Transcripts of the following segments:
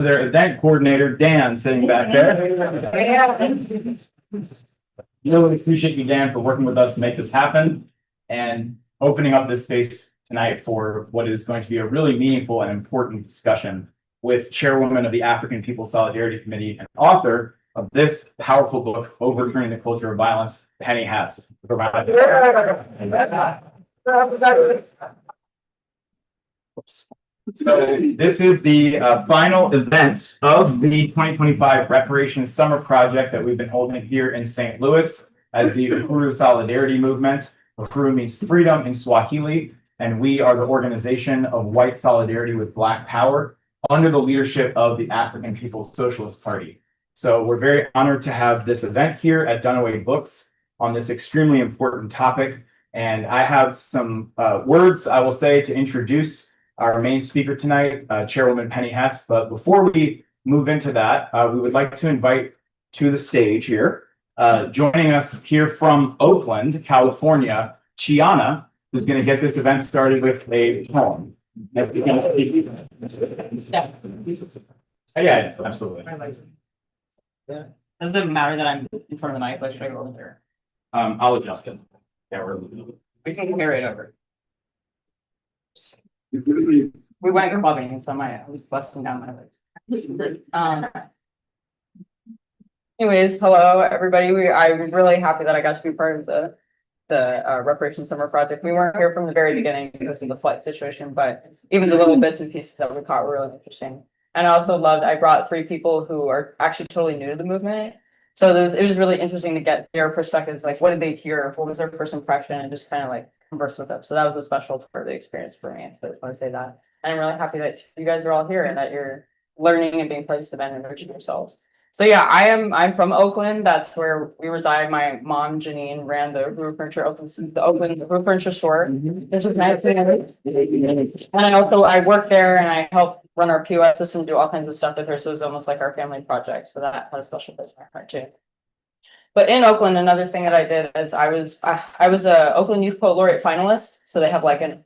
their event coordinator, Dan, sitting back there. Really appreciate you, Dan, for working with us to make this happen and opening up this space tonight for what is going to be a really meaningful and important discussion with Chairwoman of the African People's Solidarity Committee and author of this powerful book, Overturning the Culture of Violence, Penny Hess. Oops. So this is the final event of the 2025 Reparations Summer Project that we've been holding here in St. Louis as the Uhuru Solidarity Movement. Uhuru means freedom in Swahili, and we are the organization of white solidarity with Black power under the leadership of the African People's Socialist Party. So we're very honored to have this event here at Dunaway Books on this extremely important topic. And I have some words I will say to introduce our main speaker tonight, Chairwoman Penny Hess. But before we move into that, we would like to invite to the stage here, joining us here from Oakland, California, Chiana, who's going to get this event started with a poem. Yeah, absolutely. Does it matter that I'm in front of the mic? Like, should I go over there? I'll adjust it. Yeah, We can go right over. We went clubbing, and so I was busting down my legs. Anyways, hello everybody. I'm really happy that I got to be part of the Reparations Summer Project. We weren't here from the very beginning because of the flight situation, but even the little bits and pieces that we caught were really interesting. And I also I brought 3 people who are actually totally new to the movement. So it was really interesting to get their perspectives, like what did they hear, what was their first impression, and just kind of like converse with them. So that was a special part of the experience for me. So I just want to say that. And I'm really happy that you guys are all here and that you're learning and being part of this event and enriching yourselves. So yeah, I'm from Oakland. That's where we reside. My mom, Janine, ran the Roof Furniture Oakland Roof Furniture store. This was nice. And I work there and I help run our POS system, do all kinds of stuff with her. So it was almost like our family project. So that had a special place in my heart too. But in Oakland, another thing that I did is I was a Oakland Youth Poet Laureate finalist. So they have like an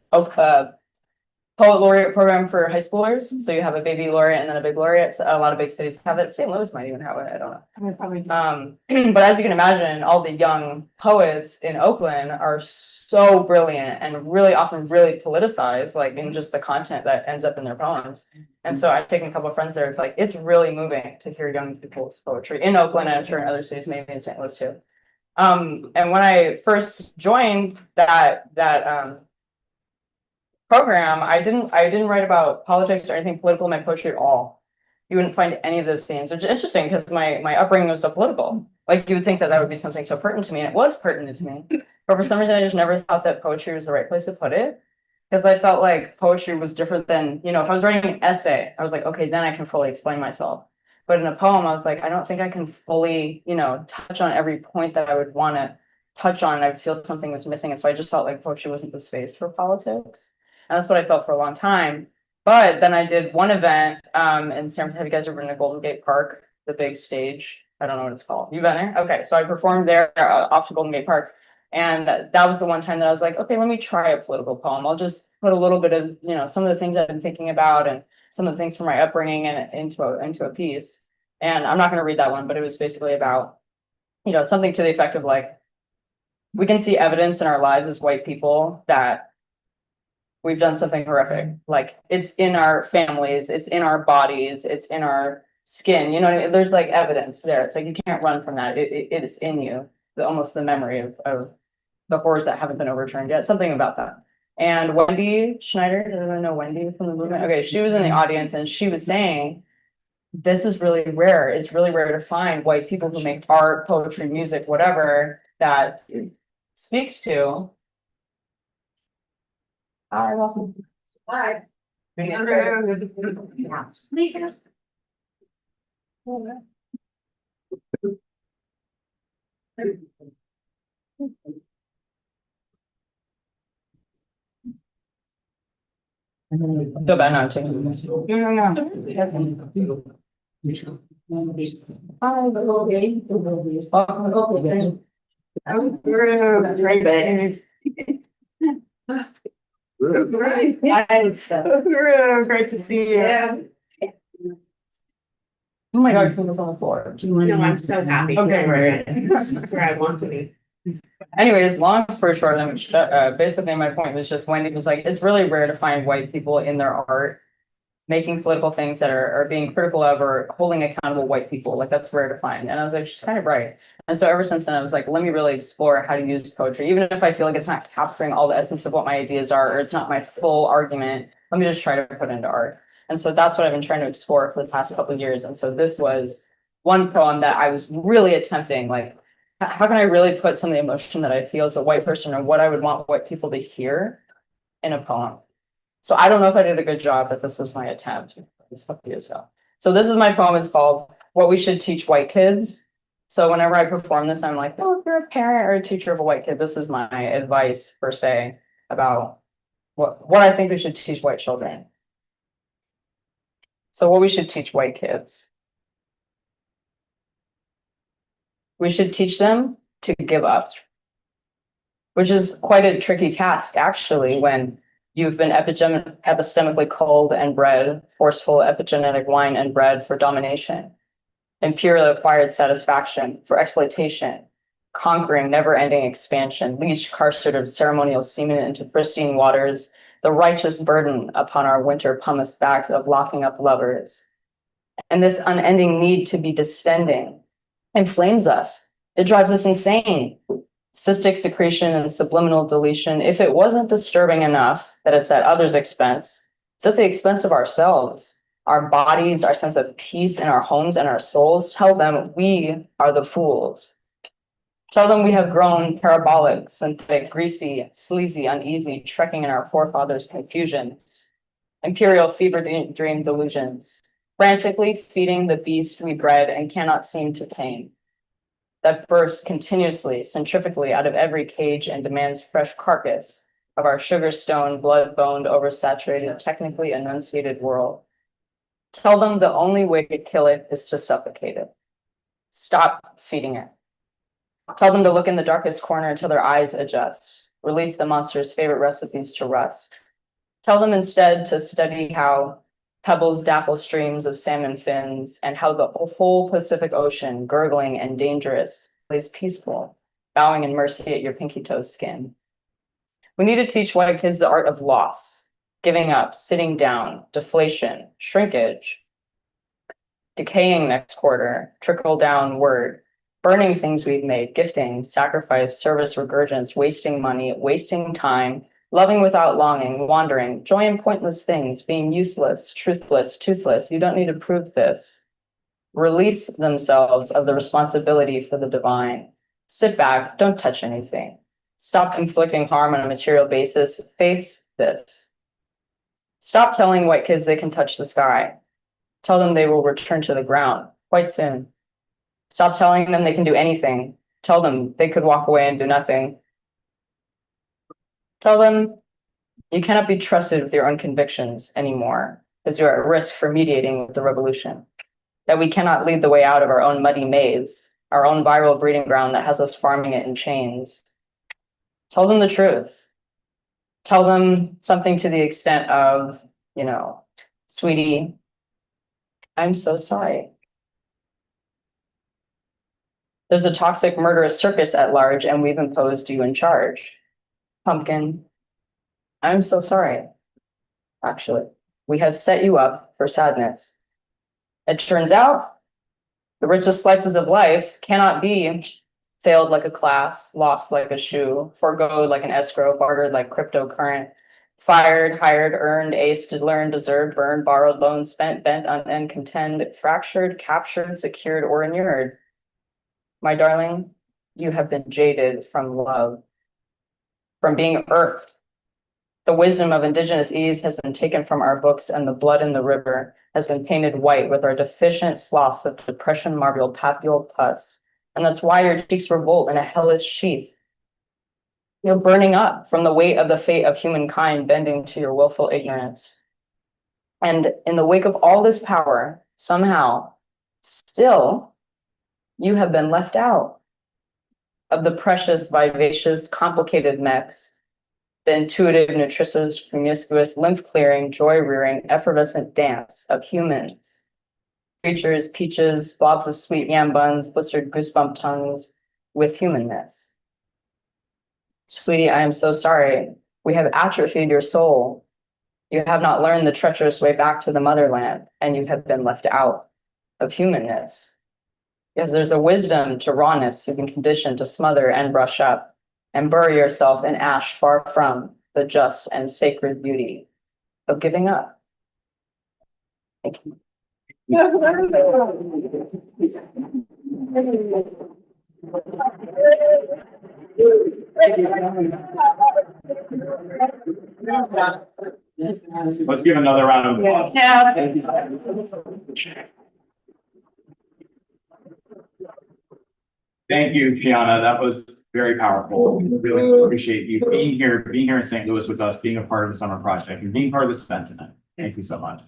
Poet Laureate program for high schoolers. So you have a baby laureate and then a big laureate. So a lot of big cities have it. St. Louis might even have it. I don't know. But as you can imagine, all the young poets in Oakland are so brilliant and really often really politicized, like in just the content that ends up in their poems. And so I've taken a couple of friends there. It's really moving to hear young people's poetry in Oakland, and I'm sure in other cities, maybe in St. Louis too. And when I first joined that program, I didn't write about politics or anything political in my poetry at all. You wouldn't find any of those themes, which is interesting because my upbringing was so political. Like you would think that would be something so pertinent to me, and it was pertinent to me. But for some reason, I just never thought that poetry was the right place to put it, because I felt like poetry was different than, if I was writing an essay, I was like, okay, then I can fully explain myself. But in a poem, I was like, I don't think I can fully, touch on every point that I would want to touch on. I would feel something was missing, and so I just felt like poetry wasn't the space for politics. And that's what I felt for a long time. But then I did one event in San Francisco. Have you guys ever been to Golden Gate Park, the big stage? I don't know what it's called. You've been there? Okay, so I performed there off to Golden Gate Park. And that was the one time that I was like, okay, let me try a political poem. I'll just put a little bit of, some of the things I've been thinking about and some of the things from my upbringing and into a piece. And I'm not going to read that one, but it was basically about, something to the effect of like, we can see evidence in our lives as white people that we've done something horrific. Like it's in our families, it's in our bodies, it's in our skin. You know what I mean? There's like evidence there. It's like you can't run from that. It is in you. Almost the memory of the horrors that haven't been overturned yet. Something about that. And Wendy Schneider, does anyone know Wendy from the movement? Okay, she was in the audience and she was saying, this is really rare. It's really rare to find white people who make art, poetry, music, whatever, that speaks to. Hi, welcome. Hi. Feel bad not taking No. Great to see you. Oh my God, food was on the floor. Do you want? No, I'm so happy. Okay, right. This is where I want to be. Anyways, long story short, basically my point was just Wendy was like, it's really rare to find white people in their art making political things that are being critical of or holding accountable white people. Like that's rare to find. And I was like, she's kind of right. And so ever since then, I was like, let me really explore how to use poetry, even if I feel like it's not capturing all the essence of what my ideas are, or it's not my full argument. Let me just try to put it into art. And so that's what I've been trying to explore for the past couple of years. And so this was one poem that I was really attempting, like, how can I really put some of the emotion that I feel as a white person or what I would want white people to hear in a poem? So I don't know if I did a good job, but this was my attempt. This a couple years ago. So this is my poem. It's called "What We Should Teach White Kids." So whenever I perform this, I'm like, oh, if you're a parent or a teacher of a white kid, this is my advice per se about what I think we should teach white children. So what we should teach white kids. We should teach them to give up, which is quite a tricky task, actually, when you've been epistemically culled and bred, forceful epigenetic wine and bred for domination, imperial acquired satisfaction for exploitation, conquering never-ending expansion, leech carcered ceremonial semen into pristine waters, the righteous burden upon our winter pumice backs of locking up lovers. And this unending need to be distending inflames us. It drives us insane. Cystic secretion and subliminal deletion, if it wasn't disturbing enough that it's at others' expense, it's at the expense of ourselves, our bodies, our sense of peace in our homes and our souls. Tell them we are the fools. Tell them we have grown parabolic, synthetic, greasy, sleazy, uneasy, trekking in our forefathers' confusions, imperial fever dream delusions, frantically feeding the beast we bred and cannot seem to tame, that bursts continuously, centrifugally out of every cage and demands fresh carcass of our sugar stone, blood-boned, oversaturated, technically enunciated world. Tell them the only way to kill it is to suffocate it. Stop feeding it. Tell them to look in the darkest corner until their eyes adjust. Release the monster's favorite recipes to rust. Tell them instead to study how pebbles dapple streams of salmon fins, and how the whole Pacific Ocean, gurgling and dangerous, plays peaceful, bowing in mercy at your pinky toe skin. We need to teach white kids the art of loss, giving up, sitting down, deflation, shrinkage, decaying next quarter, trickle down word, burning things we've made, gifting, sacrifice, service, regurgence, wasting money, wasting time, loving without longing, wandering, joy in pointless things, being useless, truthless, toothless. You don't need to prove this. Release themselves of the responsibility for the divine. Sit back, don't touch anything. Stop inflicting harm on a material basis. Face this. Stop telling white kids they can touch the sky. Tell them they will return to the ground quite soon. Stop telling them they can do anything. Tell them they could walk away and do nothing. Tell them you cannot be trusted with your own convictions anymore because you're at risk for mediating with the revolution. That we cannot lead the way out of our own muddy maze, our own viral breeding ground that has us farming it in chains. Tell them the truth. Tell them something to the extent of, sweetie, I'm so sorry. There's a toxic, murderous circus at large, and we've imposed you in charge. Pumpkin, I'm so sorry. Actually, we have set you up for sadness. It turns out the richest slices of life cannot be failed like a class, lost like a shoe, forgoed like an escrow, bartered like cryptocurrent, fired, hired, earned, aced, learned, deserved, burned, borrowed, loaned, spent, bent, unend, contend, fractured, captured, secured, or inured. My darling, you have been jaded from love, from being earthed. The wisdom of indigenous ease has been taken from our books, and the blood in the river has been painted white with our deficient sloughs of depression marbled papule pus. And that's why your cheeks revolt in a hellish sheath. You're burning up from the weight of the fate of humankind bending to your willful ignorance. And in the wake of all this power, somehow, still, you have been left out of the precious, vivacious, complicated mix, the intuitive, nutritious, promiscuous, lymph-clearing, joy-rearing, effervescent dance of humans. creatures, peaches, blobs of sweet yam buns, blistered goosebump tongues with humanness. Sweetie, I am so sorry. We have atrophied your soul. You have not learned the treacherous way back to the motherland, and you have been left out of humanness. Because there's a wisdom to rawness you've been conditioned to smother and brush up, and bury yourself in ash far from the just and sacred beauty of giving up. Thank you. Let's give another round of applause. Thank you, Gianna. That was very powerful. Really appreciate you being here in St. Louis with us, being a part of the summer project, and being part of this event tonight. Thank you so much.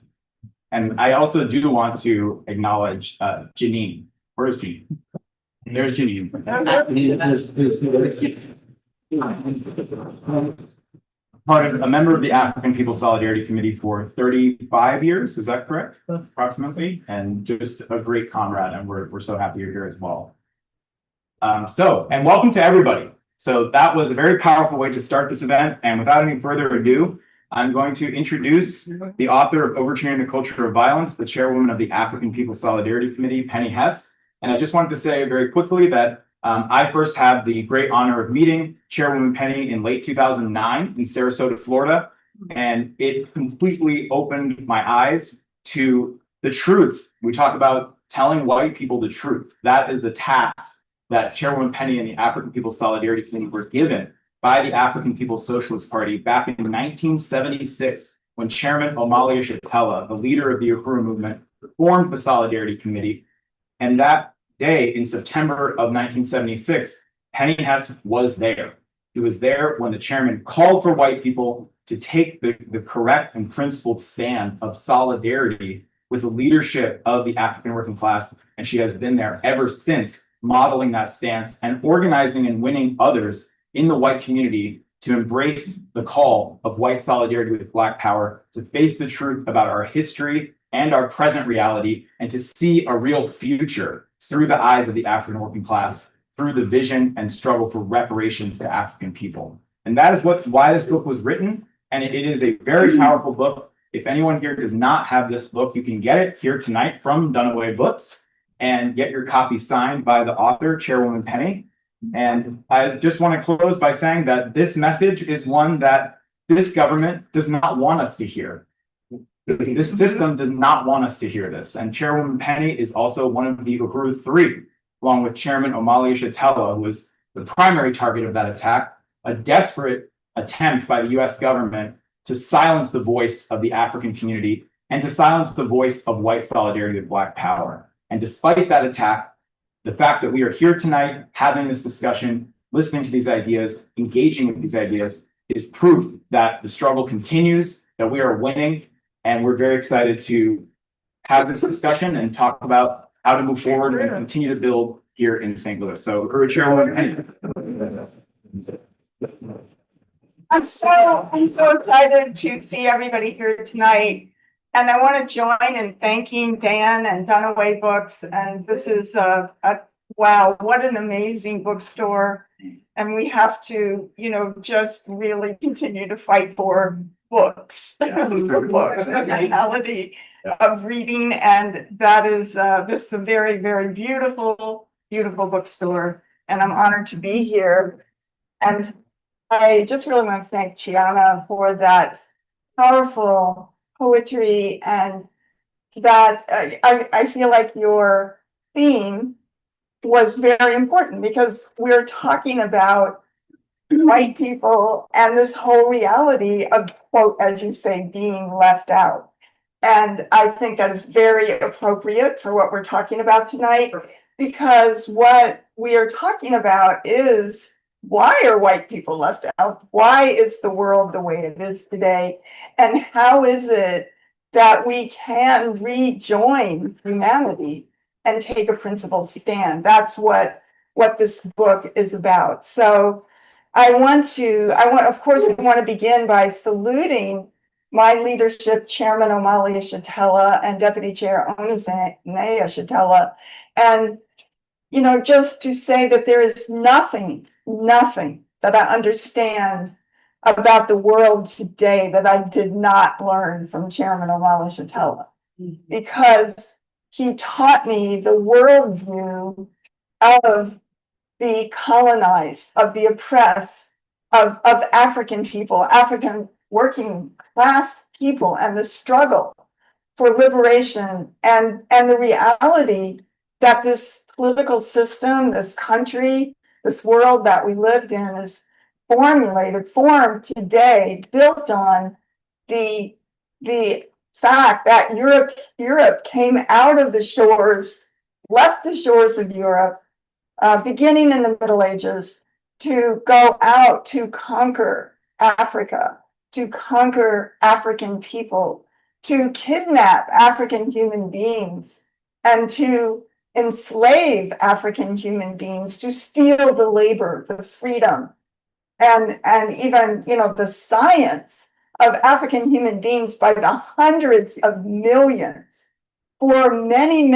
And I also do want to acknowledge Janine. Where is Janine? There's Janine. A member of the African People's Solidarity Committee for 35 years, is that correct? Approximately, and just a great comrade, and we're so happy you're here as well. And welcome to everybody. So that was a very powerful way to start this event, and without any further ado, I'm going to introduce the author of Overturning the Culture of Violence, the chairwoman of the African People's Solidarity Committee, Penny Hess. And I just wanted to say very quickly that I first had the great honor of meeting Chairwoman Penny in late 2009 in Sarasota, Florida, and it completely opened my eyes to the truth. We talk about telling white people the truth. That is the task that Chairwoman Penny and the African People's Solidarity Committee were given by the African People's Socialist Party back in 1976, when Chairman Omali Yeshitela, the leader of the Uhuru movement, formed the Solidarity Committee. And that day in September of 1976, Penny Hess was there. He was there when the chairman called for white people to take the correct and principled stand of solidarity with the leadership of the African working class. And she has been there ever since, modeling that stance and organizing and winning others in the white community to embrace the call of white solidarity with Black power, to face the truth about our history and our present reality, and to see a real future through the eyes of the African working class, through the vision and struggle for reparations to African people. And that is why this book was written. And it is a very powerful book. If anyone here does not have this book, you can get it here tonight from Dunaway Books and get your copy signed by the author, Chairwoman Penny. And I just want to close by saying that this message is one that this government does not want us to hear. This system does not want us to hear this. And Chairwoman Penny is also one of the Uhuru Three, along with Chairman Omali Yeshitela, who was the primary target of that attack, a desperate attempt by the US government to silence the voice of the African community and to silence the voice of white solidarity with Black power. And despite that attack, the fact that we are here tonight having this discussion, listening to these ideas, engaging with these ideas, is proof that the struggle continues, that we are winning, and we're very excited to have this discussion and talk about how to move forward and continue to build here in St. Louis. So, Chairwoman. I'm so excited to see everybody here tonight. And I want to join in thanking Dan and Dunaway Books. And this is wow, what an amazing bookstore. And we have to, just really continue to fight for books, for books, the reality of reading. And that is this is a very, very beautiful, beautiful bookstore. And I'm honored to be here. And I just really want to thank Gianna for that powerful poetry, and that I feel like your theme was very important, because we're talking about white people and this whole reality of, quote, as you say, being left out. And I think that is very appropriate for what we're talking about tonight, because what we are talking about is, why are white people left out? Why is the world the way it is today? And how is it that we can rejoin humanity and take a principled stand? That's what this book is about. So I want to begin by saluting my leadership, Chairman Amalia Shatella and Deputy Chair Onizanea Shatella. And, you know, just to say that there is nothing that I understand about the world today that I did not learn from Chairman Amalia Shatella, because he taught me the worldview of the colonized, of the oppressed, of African people, African working class people, and the struggle for liberation, and the reality that this political system, this country, this world that we lived in is formed today, built on the fact that Europe came out of the shores, left the shores of Europe, beginning in the Middle Ages, to go out to conquer Africa, to conquer African people, to kidnap African human beings, and to enslave African human beings, to steal the labor, the freedom, and even, you know, the science of African human beings by the hundreds of millions for many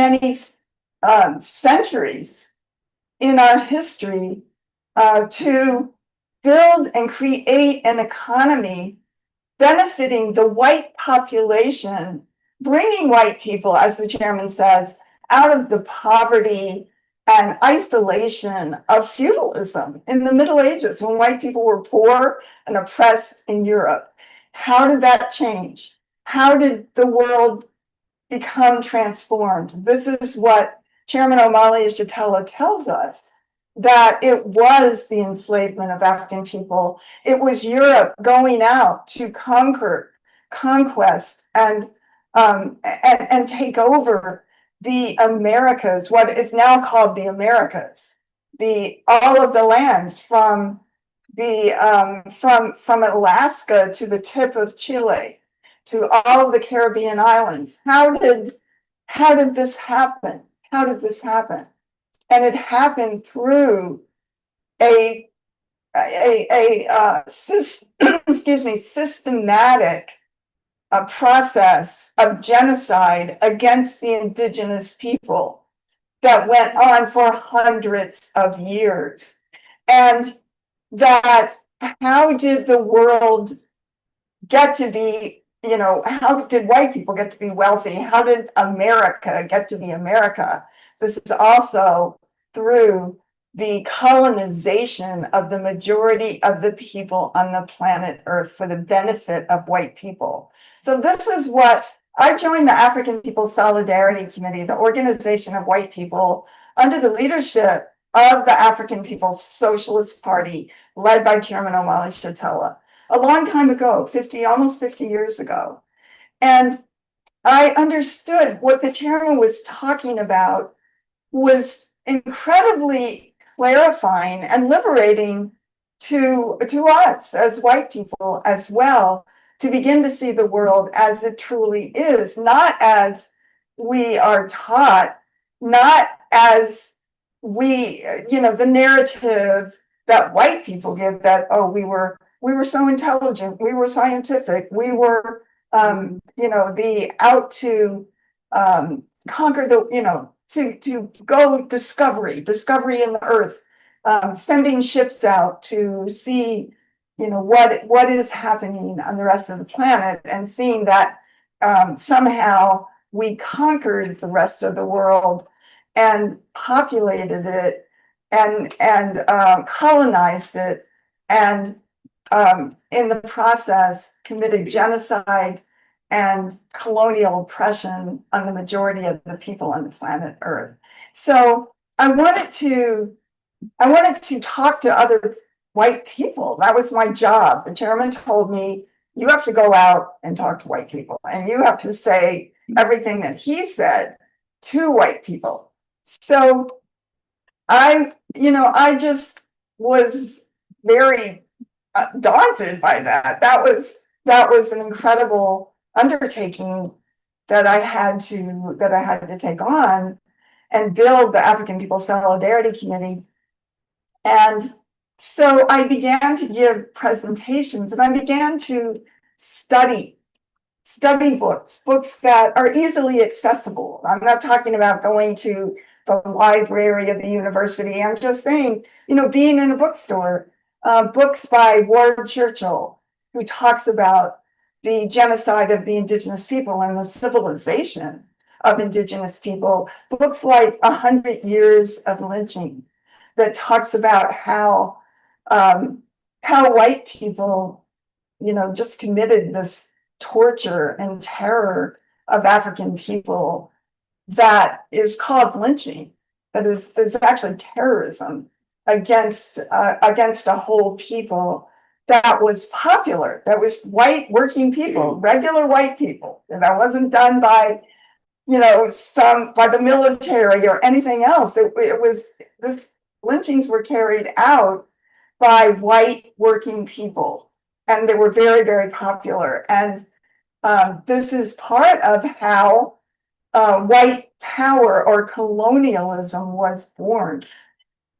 centuries in our history, to build and create an economy benefiting the white population, bringing white people, as the chairman says, out of the poverty and isolation of feudalism in the Middle Ages, when white people were poor and oppressed in Europe. How did that change? How did the world become transformed? This is what Chairman Amalia Shatella tells us, that it was the enslavement of African people. It was Europe going out to conquest, and take over the Americas, what is now called the Americas, all of the lands from Alaska to the tip of Chile, to all of the Caribbean islands. How did this happen? How did this happen? And it happened through a systematic process of genocide against the indigenous people that went on for hundreds of years. And that, how did the world get to be, you know, how did white people get to be wealthy? How did America get to be America? This is also through the colonization of the majority of the people on the planet Earth for the benefit of white people. So this is what I joined the African People's Solidarity Committee, the organization of white people under the leadership of the African People's Socialist Party, led by Chairman Amalia Shatella, a long time ago, almost 50 years ago. And I understood what the chairman was talking about was incredibly clarifying and liberating to us as white people as well, to begin to see the world as it truly is, not as we are taught, not as we, you know, the narrative that white people give, that, oh, we were so intelligent, we were scientific, we were, you know, the out to conquer the, you know, to go discovery in the earth, sending ships out to see, you know, what is happening on the rest of the planet, and seeing that somehow we conquered the rest of the world and populated it and colonized it, and in the process committed genocide and colonial oppression on the majority of the people on the planet Earth. So I wanted to talk to other white people. That was my job. The chairman told me, you have to go out and talk to white people, and you have to say everything that he said to white people. So I just was very daunted by that. That was an incredible undertaking that I had to take on and build the African People's Solidarity Committee. And so I began to give presentations, and I began to study study books, books that are easily accessible. I'm not talking about going to the library of the university. I'm just saying, being in a bookstore, books by Ward Churchill, who talks about the genocide of the indigenous people and the civilization of indigenous people, books like 100 Years of Lynching, that talks about how white people, just committed this torture and terror of African people that is called lynching, that is actually terrorism against a whole people that was popular, that was white working people, regular white people, and that wasn't done by by the military or anything else. It was this lynchings were carried out by white working people, and they were very, very popular. And this is part of how white power or colonialism was born.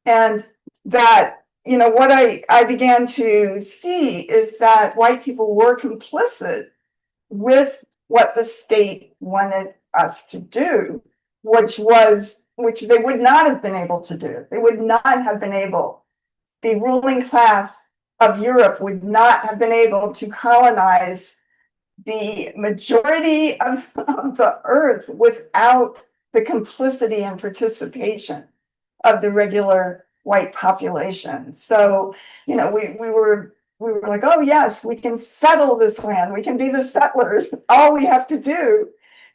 And that, what I began to see is that white people were complicit with what the state wanted us to do, which they would not have been able to do. They would not have been able, the ruling class of Europe would not have been able to colonize the majority of the earth without the complicity and participation of the regular white population. So, we were like, oh yes, we can settle this land. We can be the settlers. All we have to do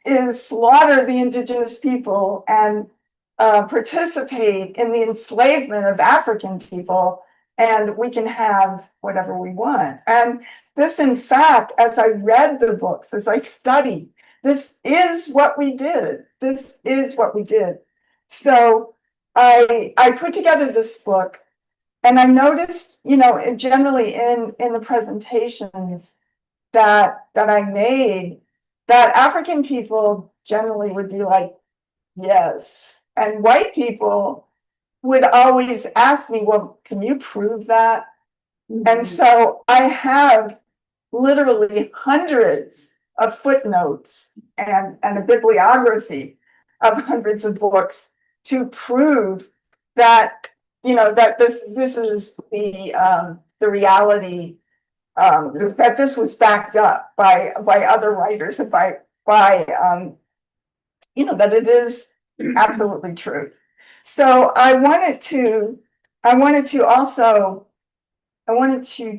is slaughter the indigenous people and participate in the enslavement of African people, and we can have whatever we want. And this, in fact, as I read the books, as I studied, this is what we did. This is what we did. So I put together this book, and I noticed, generally in the presentations that I made, that African people generally would be like, yes. And white people would always ask me, well, can you prove that? And so I have literally hundreds of footnotes and a bibliography of hundreds of books to prove that, that this is the reality, that this was backed up by other writers and by that it is absolutely true. So I wanted to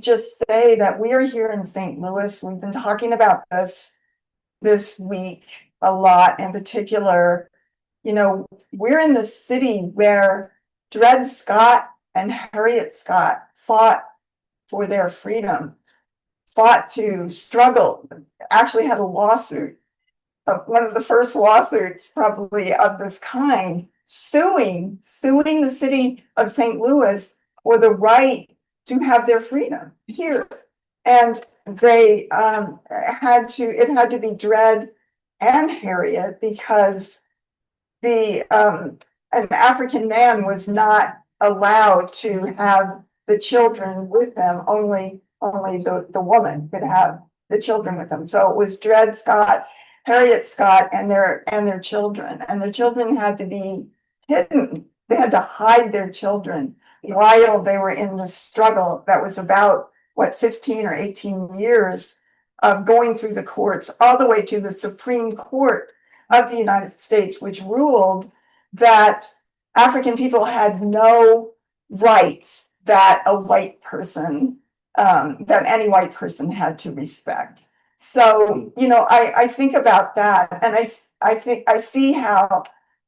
just say that we are here in St. Louis. We've been talking about this week a lot. In particular, we're in the city where Dred Scott and Harriet Scott fought for their freedom, fought to struggle, actually had a lawsuit, one of the first lawsuits probably of this kind, suing the city of St. Louis for the right to have their freedom here. And they it had to be Dred and Harriet, because an African man was not allowed to have the children with them. Only the woman could have the children with them. So it was Dred Scott, Harriet Scott, and their children. And their children had to be hidden. They had to hide their children while they were in this struggle that was about 15 or 18 years of going through the courts all the way to the Supreme Court of the United States, which ruled that African people had no rights that a white person, that any white person had to respect. So, I think about that, and I see how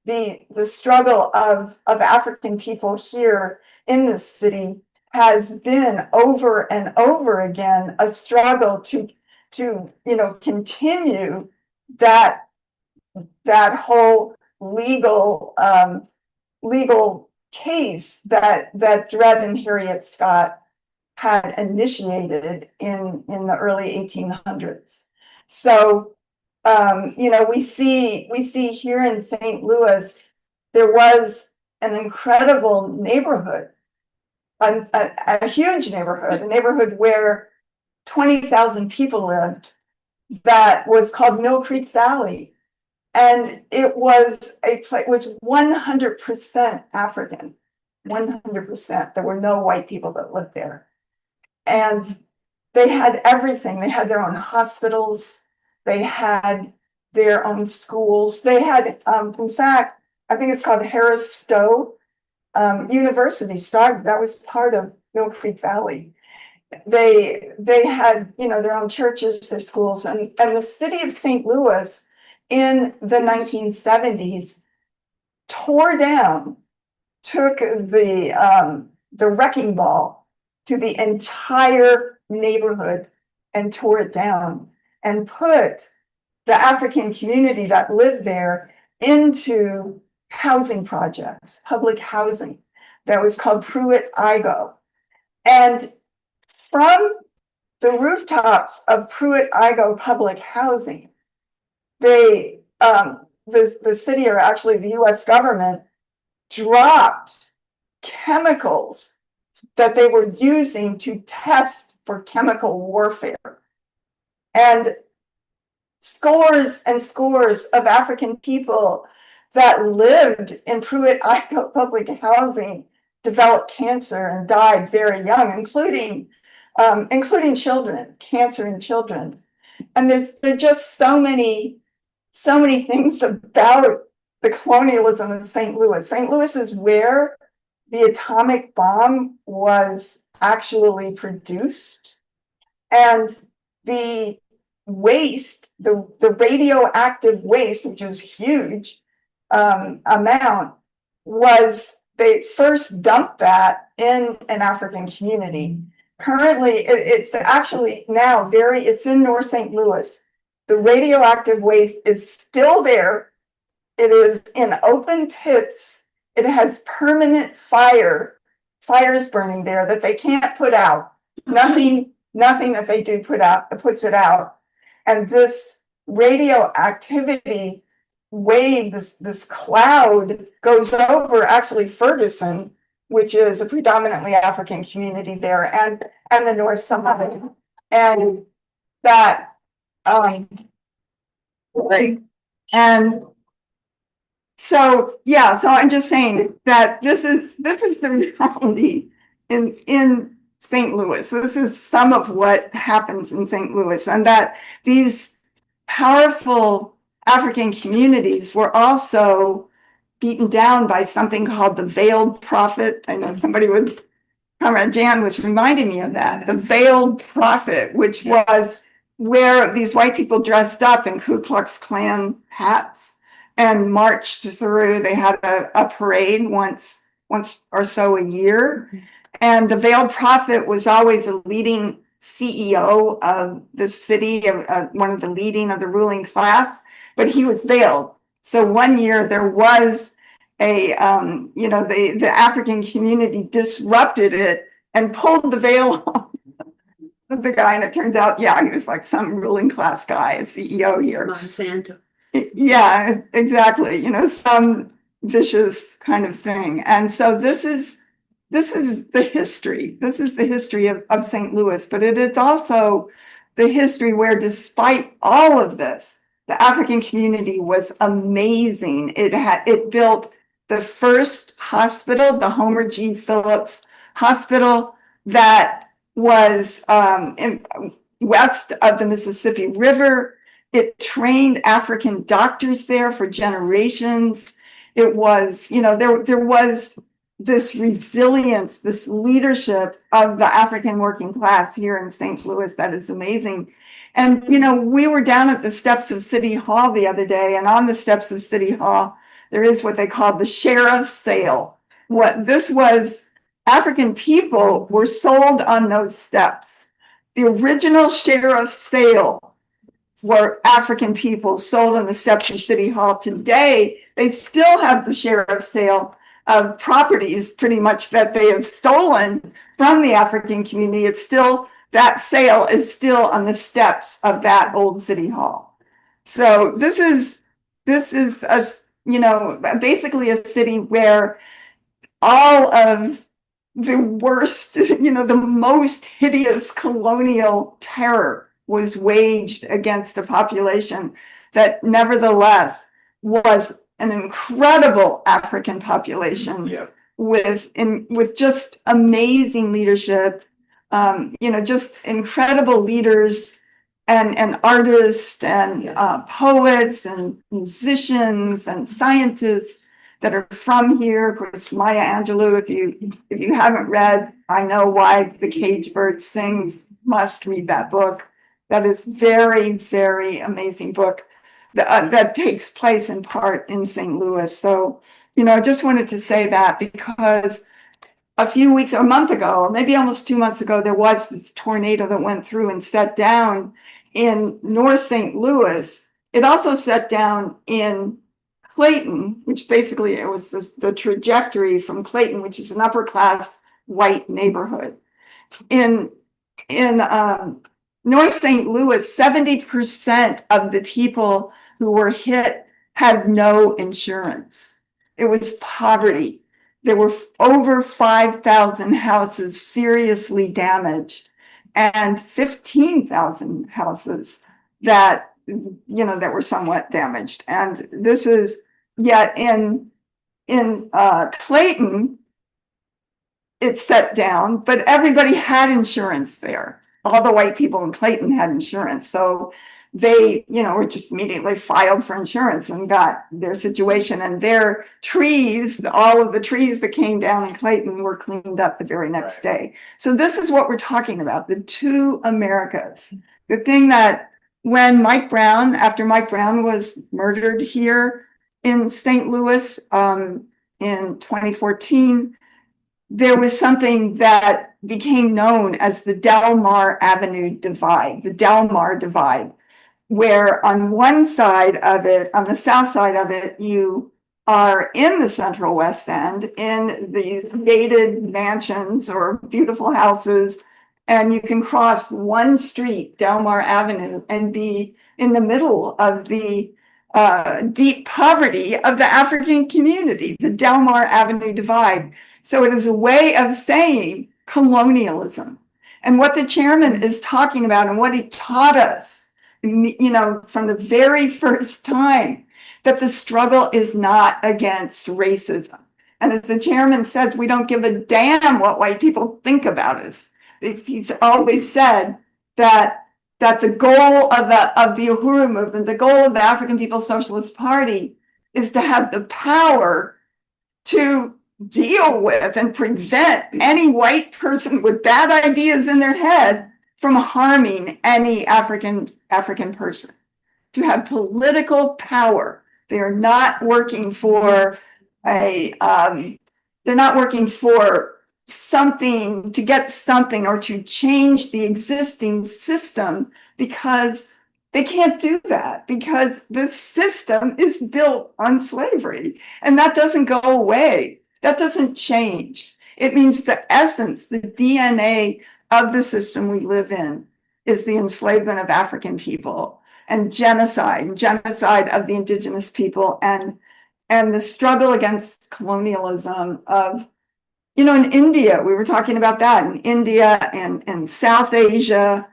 the struggle of African people here in this city has been over and over again a struggle to continue that whole legal case that Dred and Harriet Scott had initiated in the early 1800s. So we see here in St. Louis, there was an incredible neighborhood, a huge neighborhood, a neighborhood where 20,000 people lived, that was called Mill Creek Valley. And it was it was 100% African, 100%. There were no white people that lived there. And they had everything. They had their own hospitals. They had their own schools. They had, in fact, I think it's called Harris Stowe University started. That was part of Mill Creek Valley. They had, you know, their own churches, their schools, and the city of St. Louis in the 1970s tore down, took the wrecking ball to the entire neighborhood and tore it down and put the African community that lived there into housing projects, public housing that was called Pruitt-Igoe. And from the rooftops of Pruitt-Igoe public housing, they, the city, or actually the US government, dropped chemicals that they were using to test for chemical warfare. And scores and scores of African people that lived in Pruitt-Igoe public housing developed cancer and died very young, including children, cancer in children. And there are just so many things about the colonialism of St. Louis. St. Louis is where the atomic bomb was actually produced. And the waste, the radioactive waste, which is huge amount, was, they first dumped that in an African community. Currently, it's actually now it's in North St. Louis. The radioactive waste is still there. It is in open pits. It has permanent fires burning there that they can't put out. Nothing that they do puts it out. And this radioactivity wave, this cloud, goes over actually Ferguson, which is a predominantly African community there, and the North Side. And that and so yeah, so I'm just saying that this is the reality in St. Louis. This is some of what happens in St. Louis, and that these powerful African communities were also beaten down by something called the veiled prophet. I know somebody would, Comrade Jan was reminding me of that, the veiled prophet, which was where these white people dressed up in Ku Klux Klan hats and marched through. They had a parade once or so a year. And the veiled prophet was always a leading CEO of the city, one of the leading of the ruling class, but he was veiled. So one year there was the African community disrupted it and pulled the veil off the guy, and it turns out, yeah, he was like some ruling class guy, a CEO here. Monsanto. Yeah, exactly. You know, some vicious kind of thing. And so this is the history. This is the history of St. Louis, but it is also the history where, despite all of this, the African community was amazing. It built the first hospital, the Homer G. Phillips Hospital, that was west of the Mississippi River. It trained African doctors there for generations. It was, you know, there was this resilience, this leadership of the African working class here in St. Louis that is amazing. And, you know, we were down at the steps of City Hall the other day, and on the steps of City Hall, there is what they call the sheriff's sale. What this was, African people were sold on those steps. The original sheriff's sale were African people sold on the steps of City Hall. Today, they still have the sheriff's sale of properties pretty much that they have stolen from the African community. It's still, that sale is still on the steps of that old City Hall. So this is a, you know, basically a city where all of the worst, you know, the most hideous colonial terror was waged against a population that nevertheless was an incredible African population. Yeah. With just amazing leadership, just incredible leaders and artists and poets and musicians and scientists that are from here. Of course, Maya Angelou, if you haven't read I Know Why the Cage Bird Sings, must read that book. That is very, very amazing book that takes place in part in St. Louis. So, I just wanted to say that because a month ago, or maybe almost 2 months ago, there was this tornado that went through and set down in North St. Louis. It also set down in Clayton, which basically it was the trajectory from Clayton, which is an upper class white neighborhood. In North St. Louis, 70% of the people who were hit had no insurance. It was poverty. There were over 5,000 houses seriously damaged and 15,000 houses that were somewhat damaged. And this is yet in Clayton, it's set down, but everybody had insurance there. All the white people in Clayton had insurance. So they, were just immediately filed for insurance and got their situation, and their trees, all of the trees that came down in Clayton were cleaned up the very next day. So this is what we're talking about, the two Americas. The thing that after Mike Brown was murdered here in St. Louis in 2014, there was something that became known as the Delmar Avenue Divide, the Delmar Divide, where on one side of it, on the south side of it, you are in the Central West End in these gated mansions or beautiful houses, and you can cross one street, Delmar Avenue, and be in the middle of the deep poverty of the African community, the Delmar Avenue Divide. So it is a way of saying colonialism. And what the chairman is talking about and what he taught us, from the very first time, that the struggle is not against racism. And as the chairman says, we don't give a damn what white people think about us. He's always said that the goal of the Uhuru movement, the goal of the African People's Socialist Party, is to have the power to deal with and prevent any white person with bad ideas in their head from harming any African person, to have political power. They are not working for something to get something or to change the existing system, because they can't do that, because this system is built on slavery, and that doesn't go away. That doesn't change. It means the essence, the DNA of the system we live in is the enslavement of African people and genocide of the indigenous people, and the struggle against colonialism of, in India, we were talking about that, in India and South Asia,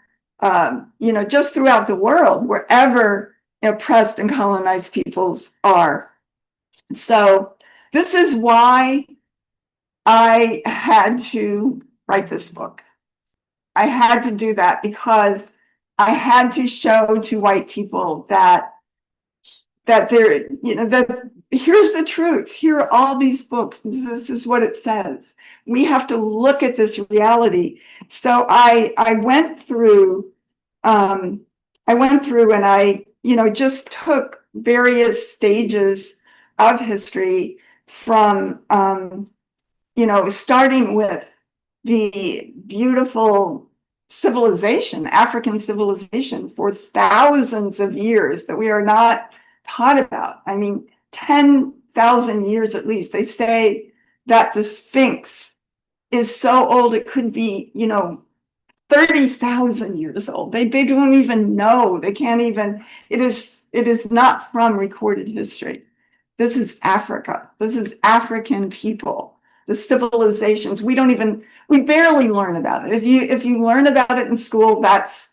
just throughout the world, wherever oppressed and colonized peoples are. So this is why I had to write this book. I had to do that because I had to show to white people that there, that here's the truth. Here are all these books. This is what it says. We have to look at this reality. So I went through and I, just took various stages of history from, starting with the beautiful civilization, African civilization for thousands of years that we are not taught about. 10,000 years at least. They say that the Sphinx is so old it could be, 30,000 years old. They don't even know. They can't even, it is not from recorded history. This is Africa. This is African people. The civilizations, we barely learn about it. If you learn about it in school, that's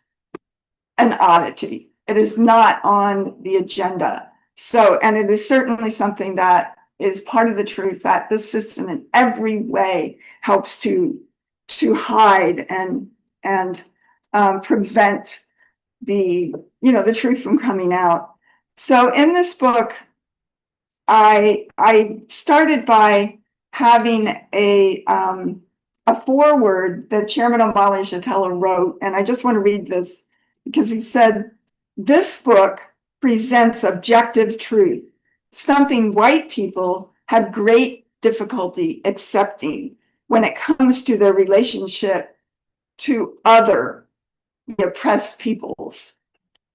an oddity. It is not on the agenda. So, and it is certainly something that is part of the truth that this system in every way helps to hide and prevent the, you know, the truth from coming out. So in this book, I started by having a foreword that Chairman Omali Shatella wrote, and I just want to read this because he said, "This book presents objective truth, something white people have great difficulty accepting when it comes to their relationship to other oppressed peoples.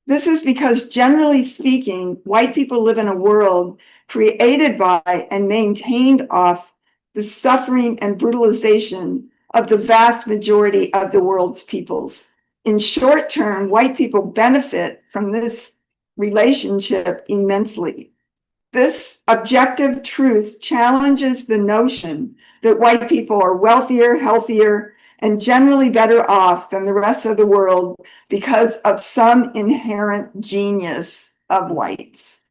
This is because, generally speaking, white people live in a world created by and maintained off the suffering and brutalization of the vast majority of the world's peoples. In short term, white people benefit from this relationship immensely. This objective truth challenges the notion that white people are wealthier, healthier, and generally better off than the rest of the world because of some inherent genius of whites.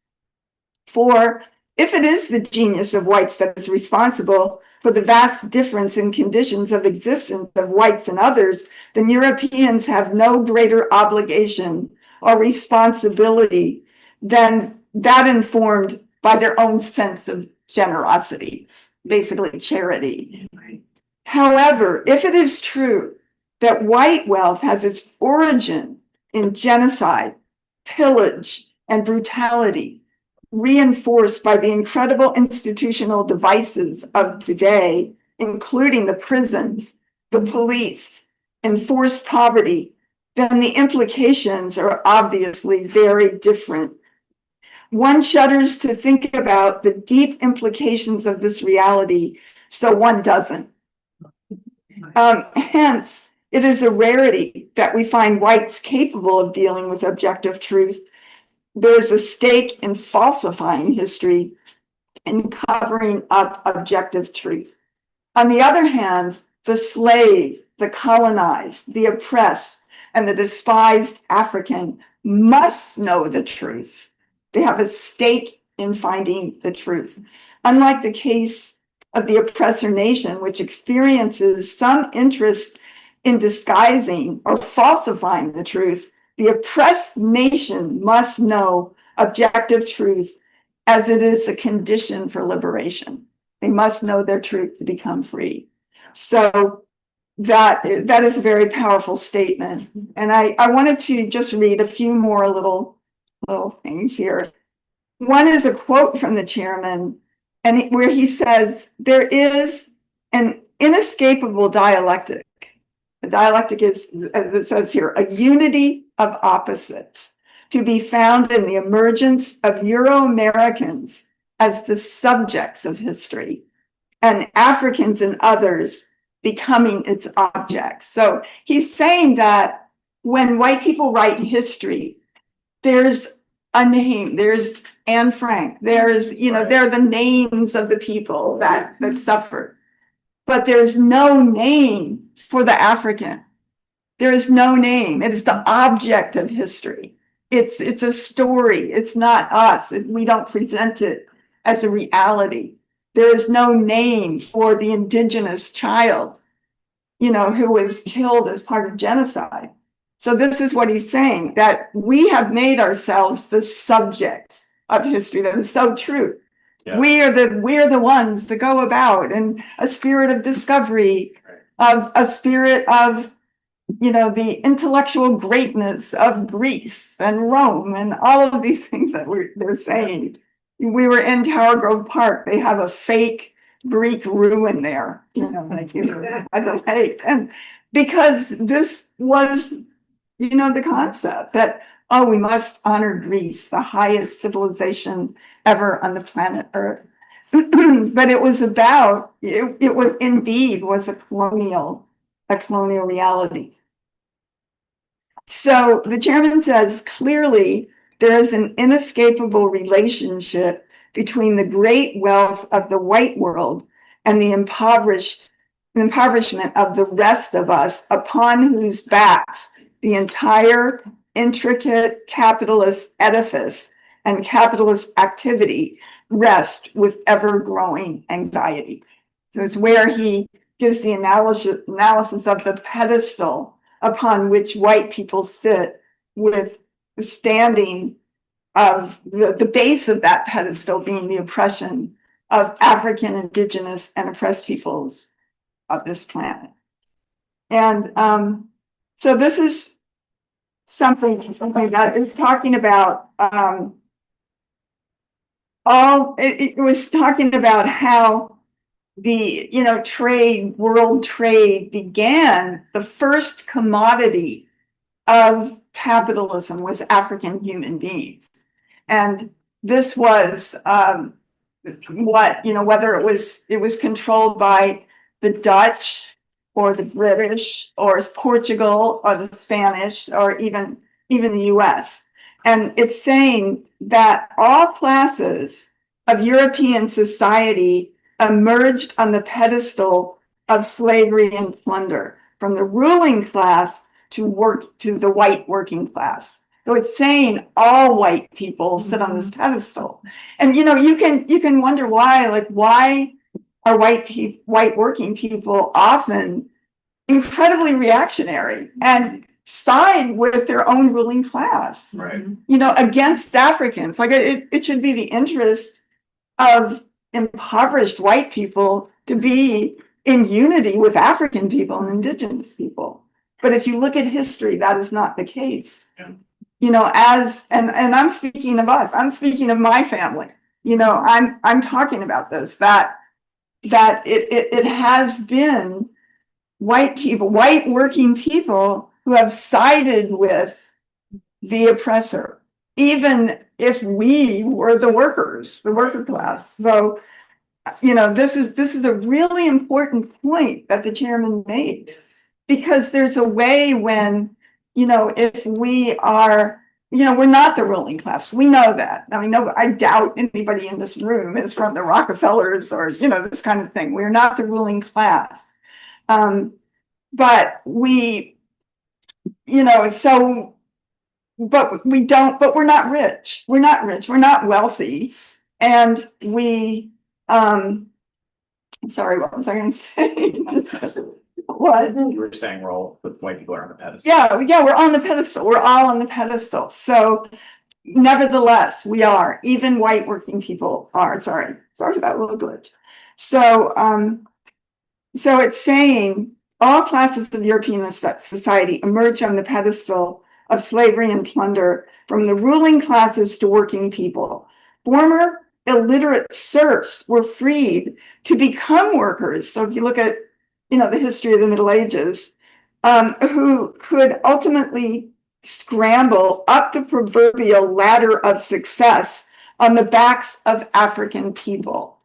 For if it is the genius of whites that is responsible for the vast difference in conditions of existence of whites and others, then Europeans have no greater obligation or responsibility than that informed by their own sense of generosity, basically charity. However, if it is true that white wealth has its origin in genocide, pillage, and brutality, reinforced by the incredible institutional devices of today, including the prisons, the police, enforced poverty, then the implications are obviously very different. One shudders to think about the deep implications of this reality, so one doesn't. Hence, it is a rarity that we find whites capable of dealing with objective truth. There is a stake in falsifying history and covering up objective truth. On the other hand, the slave, the colonized, the oppressed, and the despised African must know the truth. They have a stake in finding the truth. Unlike the case of the oppressor nation, which experiences some interest in disguising or falsifying the truth, the oppressed nation must know objective truth as it is a condition for liberation. They must know their truth to become free. So that is a very powerful statement. And I wanted to just read a few more little things here. One is a quote from the chairman, and where he says, there is an inescapable dialectic. The dialectic is, as it says here, a unity of opposites to be found in the emergence of Euro-Americans as the subjects of history and Africans and others becoming its objects. So he's saying that when white people write history, there's a name, there's Anne Frank, there's, they're the names of the people that suffered, but there's no name for the African. There is no name. It is the object of history. It's a story. It's not us. We don't present it as a reality. There is no name for the indigenous child, who was killed as part of genocide. So this is what he's saying, that we have made ourselves the subjects of history. That is so true. Yeah. We are the ones that go about in a spirit of discovery, of a spirit of, the intellectual greatness of Greece and Rome and all of these things that they're saying. We were in Tower Grove Park. They have a fake Greek ruin there, like by the lake. And because this was, the concept that, we must honor Greece, the highest civilization ever on the planet Earth. But it was about, it was indeed was a colonial reality. So the chairman says, clearly, there is an inescapable relationship between the great wealth of the white world and the impoverishment of the rest of us, upon whose backs the entire intricate capitalist edifice and capitalist activity rest with ever-growing anxiety. So it's where he gives the analysis of the pedestal upon which white people sit, with the standing of the base of that pedestal being the oppression of African, indigenous, and oppressed peoples of this planet. And so this is something that is talking about it was talking about how the world trade began. The first commodity of capitalism was African human beings, and this was whether it was controlled by the Dutch or the British or Portugal or the Spanish or even the US. And it's saying that all classes of European society emerged on the pedestal of slavery and plunder, from the ruling class to the white working class. So it's saying all white people sit on this pedestal. And you can wonder why are white working people often incredibly reactionary and side with their own ruling class, Right. Against Africans. Like it should be the interest of impoverished white people to be in unity with African people and indigenous people. But if you look at history, that is not the case. Yeah. And I'm speaking of us, I'm speaking of my family. I'm talking about this, that it has been white working people who have sided with the oppressor, even if we were the worker class. So, this is a really important point that the chairman makes, because there's a way when, if we are, we're not the ruling class. We know that. I mean, no, I doubt anybody in this room is from the Rockefellers or, this kind of thing. We're not the ruling class. But we, but we're not rich. We're not rich. We're not wealthy. And we, sorry, what was I going to say? What? You were saying white people are on the pedestal. Yeah, we're on the pedestal. We're all on the pedestal. So nevertheless, we are, even white working people are. Sorry for that little glitch. So, so it's saying all classes of European society emerge on the pedestal of slavery and plunder, from the ruling classes to working people. Former illiterate serfs were freed to become workers. So if you look at, the history of the Middle Ages, who could ultimately scramble up the proverbial ladder of success on the backs of African people.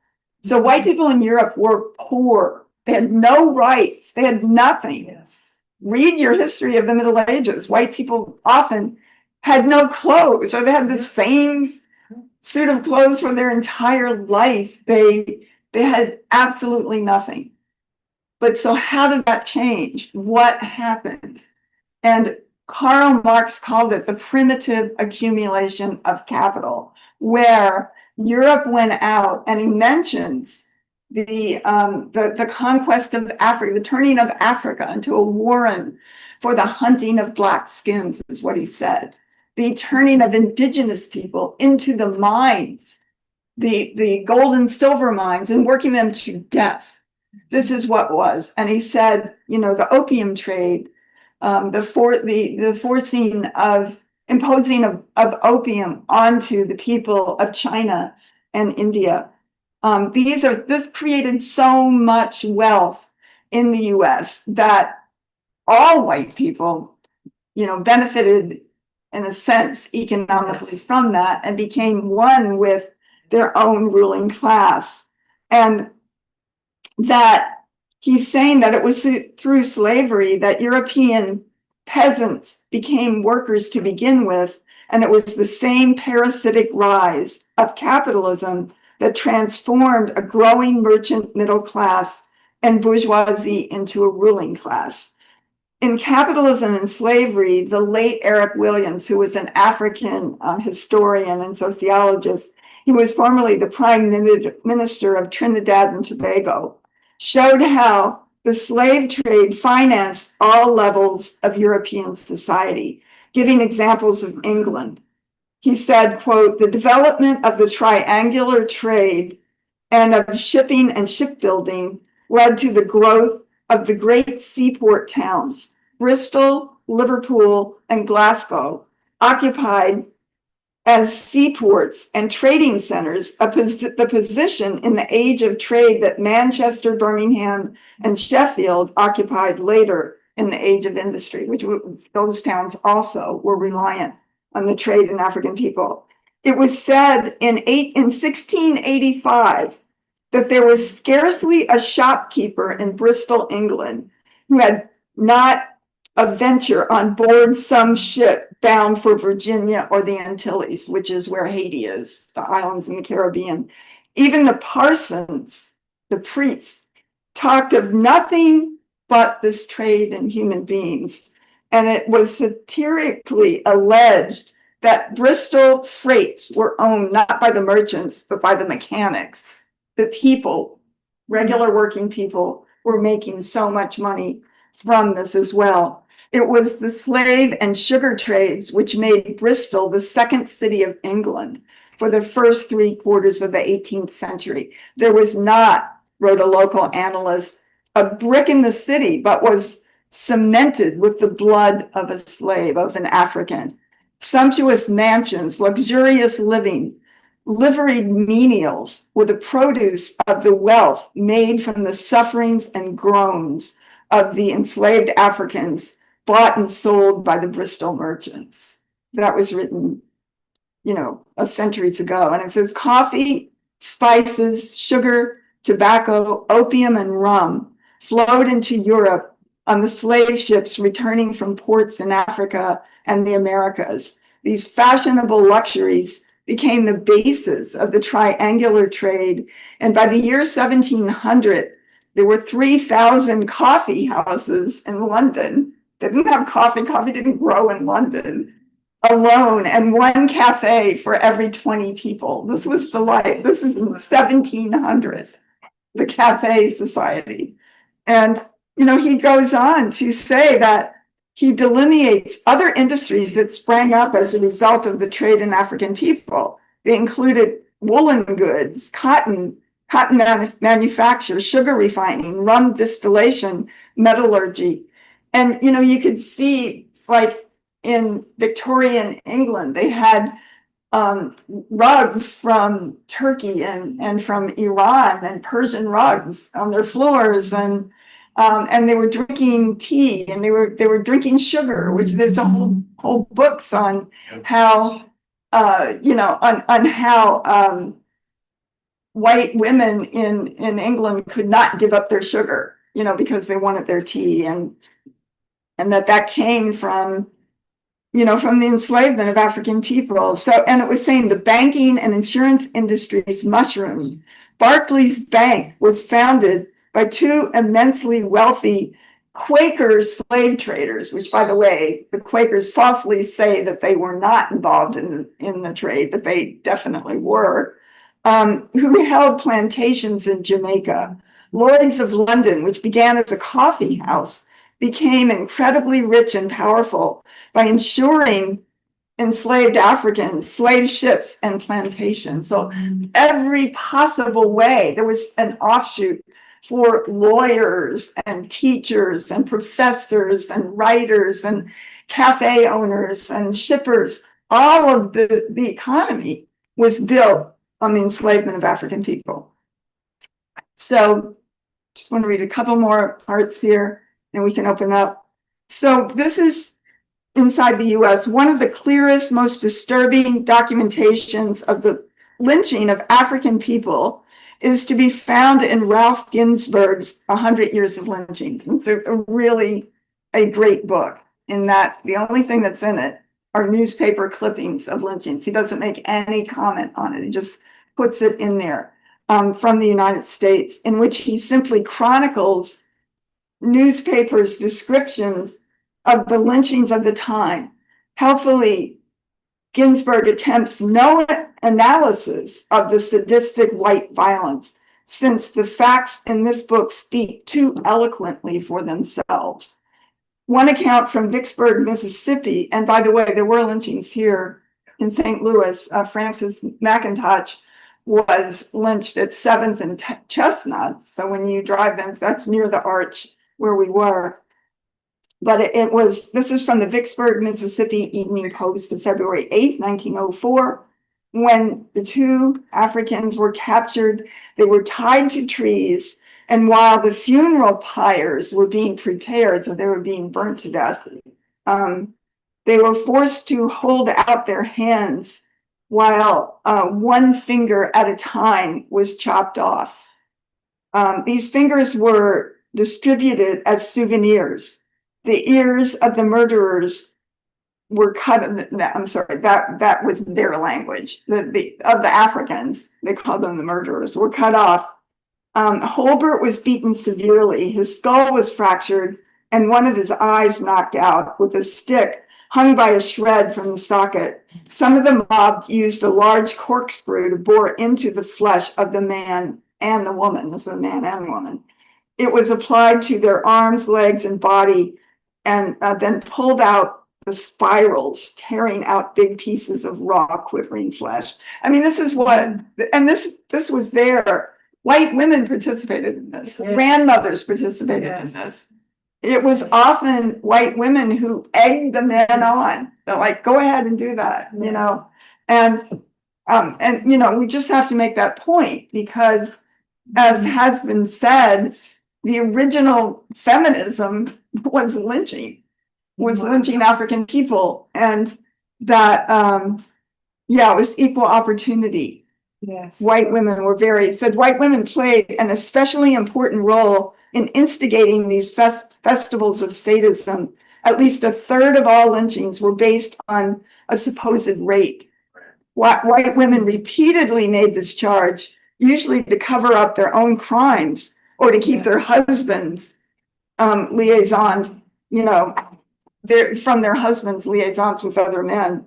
So white people in Europe were poor. They had no rights. They had nothing. Yes. Read your history of the Middle Ages. White people often had no clothes, or they had the same suit of clothes for their entire life. They had absolutely nothing. But so how did that change? What happened? And Karl Marx called it the primitive accumulation of capital, where Europe went out, and he mentions the conquest of Africa, the turning of Africa into a warren for the hunting of black skins, is what he said. The turning of indigenous people into the mines, the gold and silver mines, and working them to death. This is what was. And he said, the opium trade, the forcing of imposing of opium onto the people of China and India. This created so much wealth in the US that all white people, benefited in a sense economically from that, and became one with their own ruling class. And that he's saying that it was through slavery that European peasants became workers to begin with, and it was the same parasitic rise of capitalism that transformed a growing merchant middle class and bourgeoisie into a ruling class. in Capitalism and Slavery, the late Eric Williams, who was an African historian and sociologist, he was formerly the Prime Minister of Trinidad and Tobago, showed how the slave trade financed all levels of European society, giving examples of England. He said, quote, the development of the triangular trade and of shipping and shipbuilding led to the growth of the great seaport towns, Bristol, Liverpool, and Glasgow, occupied as seaports and trading centers, the position in the age of trade that Manchester, Birmingham, and Sheffield occupied later in the age of industry, which those towns also were reliant on the trade in African people. It was said in 1685 that there was scarcely a shopkeeper in Bristol, England, who had not a venture on board some ship bound for Virginia or the Antilles, which is where Haiti is, the islands in the Caribbean. Even the parsons, the priests, talked of nothing but this trade in human beings. And it was satirically alleged that Bristol freights were owned not by the merchants, but by the mechanics. The people, regular working people, were making so much money from this as well. It was the slave and sugar trades which made Bristol the second city of England for the first 3/4 of the 18th century. There was not, wrote a local analyst, a brick in the city, but was cemented with the blood of a slave, of an African. Sumptuous mansions, luxurious living, liveried menials were the produce of the wealth made from the sufferings and groans of the enslaved Africans bought and sold by the Bristol merchants. That was written, centuries ago. And it says coffee, spices, sugar, tobacco, opium, and rum flowed into Europe on the slave ships returning from ports in Africa and the Americas. These fashionable luxuries became the basis of the triangular trade. And by the year 1700, there were 3,000 coffee houses in London. They didn't have coffee. Coffee didn't grow in London alone, and one cafe for every 20 people. This was the life. This is in 1700, the cafe society. And, he goes on to say that he delineates other industries that sprang up as a result of the trade in African people. They included woolen goods, cotton manufacture, sugar refining, rum distillation, metallurgy. And, you could see, like in Victorian England, they had rugs from Turkey and from Iran and Persian rugs on their floors. And they were drinking tea and they were drinking sugar, which there's a whole books on how, on how white women in England could not give up their sugar, because they wanted their tea, and that came from, from the enslavement of African people. So, and it was saying the banking and insurance industries mushroomed. Barclays Bank was founded by two immensely wealthy Quaker slave traders, which, by the way, the Quakers falsely say that they were not involved in the trade, but they definitely were, who held plantations in Jamaica. Lloyd's of London, which began as a coffee house, became incredibly rich and powerful by insuring enslaved Africans, slave ships, and plantations. So every possible way, there was an offshoot for lawyers and teachers and professors and writers and cafe owners and shippers. All of the economy was built on the enslavement of African people. So just want to read a couple more parts here and we can open up. So this is inside the US, one of the clearest, most disturbing documentations of the lynching of African people is to be found in Ralph Ginsberg's 100 Years of Lynchings. It's really a great book in that the only thing that's in it are newspaper clippings of lynchings. He doesn't make any comment on it. He just puts it in there from the United States, in which he simply chronicles newspapers' descriptions of the lynchings of the time. Helpfully, Ginsburg attempts no analysis of the sadistic white violence, since the facts in this book speak too eloquently for themselves. One account from Vicksburg, Mississippi, and by the way, there were lynchings here in St. Louis. Francis McIntosh was lynched at 7th and Chestnut. So when you drive them, that's near the arch where we were. But this is from the Vicksburg, Mississippi Evening Post of February 8th, 1904. When the two Africans were captured, they were tied to trees. And while the funeral pyres were being prepared, so they were being burnt to death, they were forced to hold out their hands while one finger at a time was chopped off. These fingers were distributed as souvenirs. The ears of the murderers were cut. I'm sorry, that was their language. Of the Africans, they called them the murderers, were cut off. Holbert was beaten severely. His skull was fractured and one of his eyes knocked out with a stick hung by a shred from the socket. Some of the mob used a large corkscrew to bore into the flesh of the man and the woman. This was a man and woman. It was applied to their arms, legs, and body, and then pulled out the spirals, tearing out big pieces of raw, quivering flesh. I mean, this is what, and this was there. White women participated in this. Yes. Grandmothers participated in this. It was often white women who egged the men on. They're like, go ahead and do that, you know. And you know, we just have to make that point because, as has been said, the original feminism was lynching African people, and that yeah, it was equal opportunity. Yes. White women white women played an especially important role in instigating these festivals of sadism. At least a third of all lynchings were based on a supposed rape. White women repeatedly made this charge, usually to cover up their own crimes or to keep their husbands' liaisons, you know, from their husbands' liaisons with other men,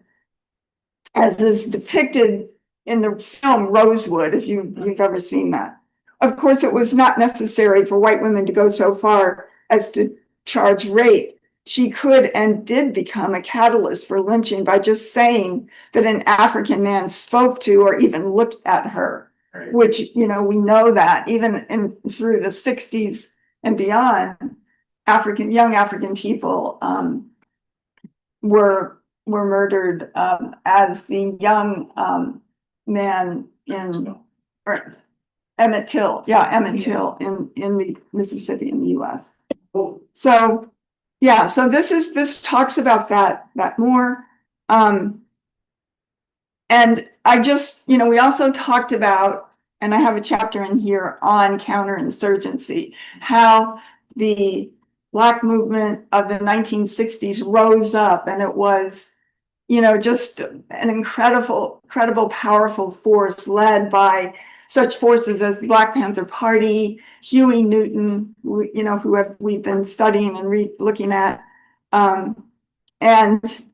as is depicted in the film Rosewood, if you've ever seen that. Of course, it was not necessary for white women to go so far as to charge rape. She could and did become a catalyst for lynching by just saying that an African man spoke to or even looked at her, right. Which, you know, we know that even through the 60s and beyond, young African people were murdered as the young man in Emmett Till, Till in the Mississippi in the U.S. So yeah, so this talks about that more, and I just, you know, we also talked about, and I have a chapter in here on counterinsurgency, how the Black movement of the 1960s rose up, and it was, you know, just an incredible, powerful force led by such forces as the Black Panther Party, Huey Newton, you know, we've been studying and looking at, and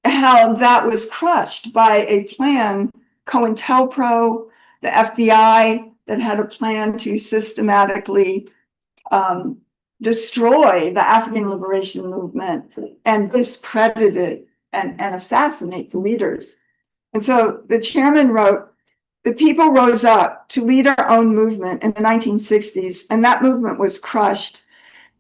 how that was crushed by a plan, COINTELPRO, the FBI, that had a plan to systematically destroy the African liberation movement and discredit it and assassinate the leaders. And so the chairman wrote, the people rose up to lead our own movement in the 1960s, and that movement was crushed.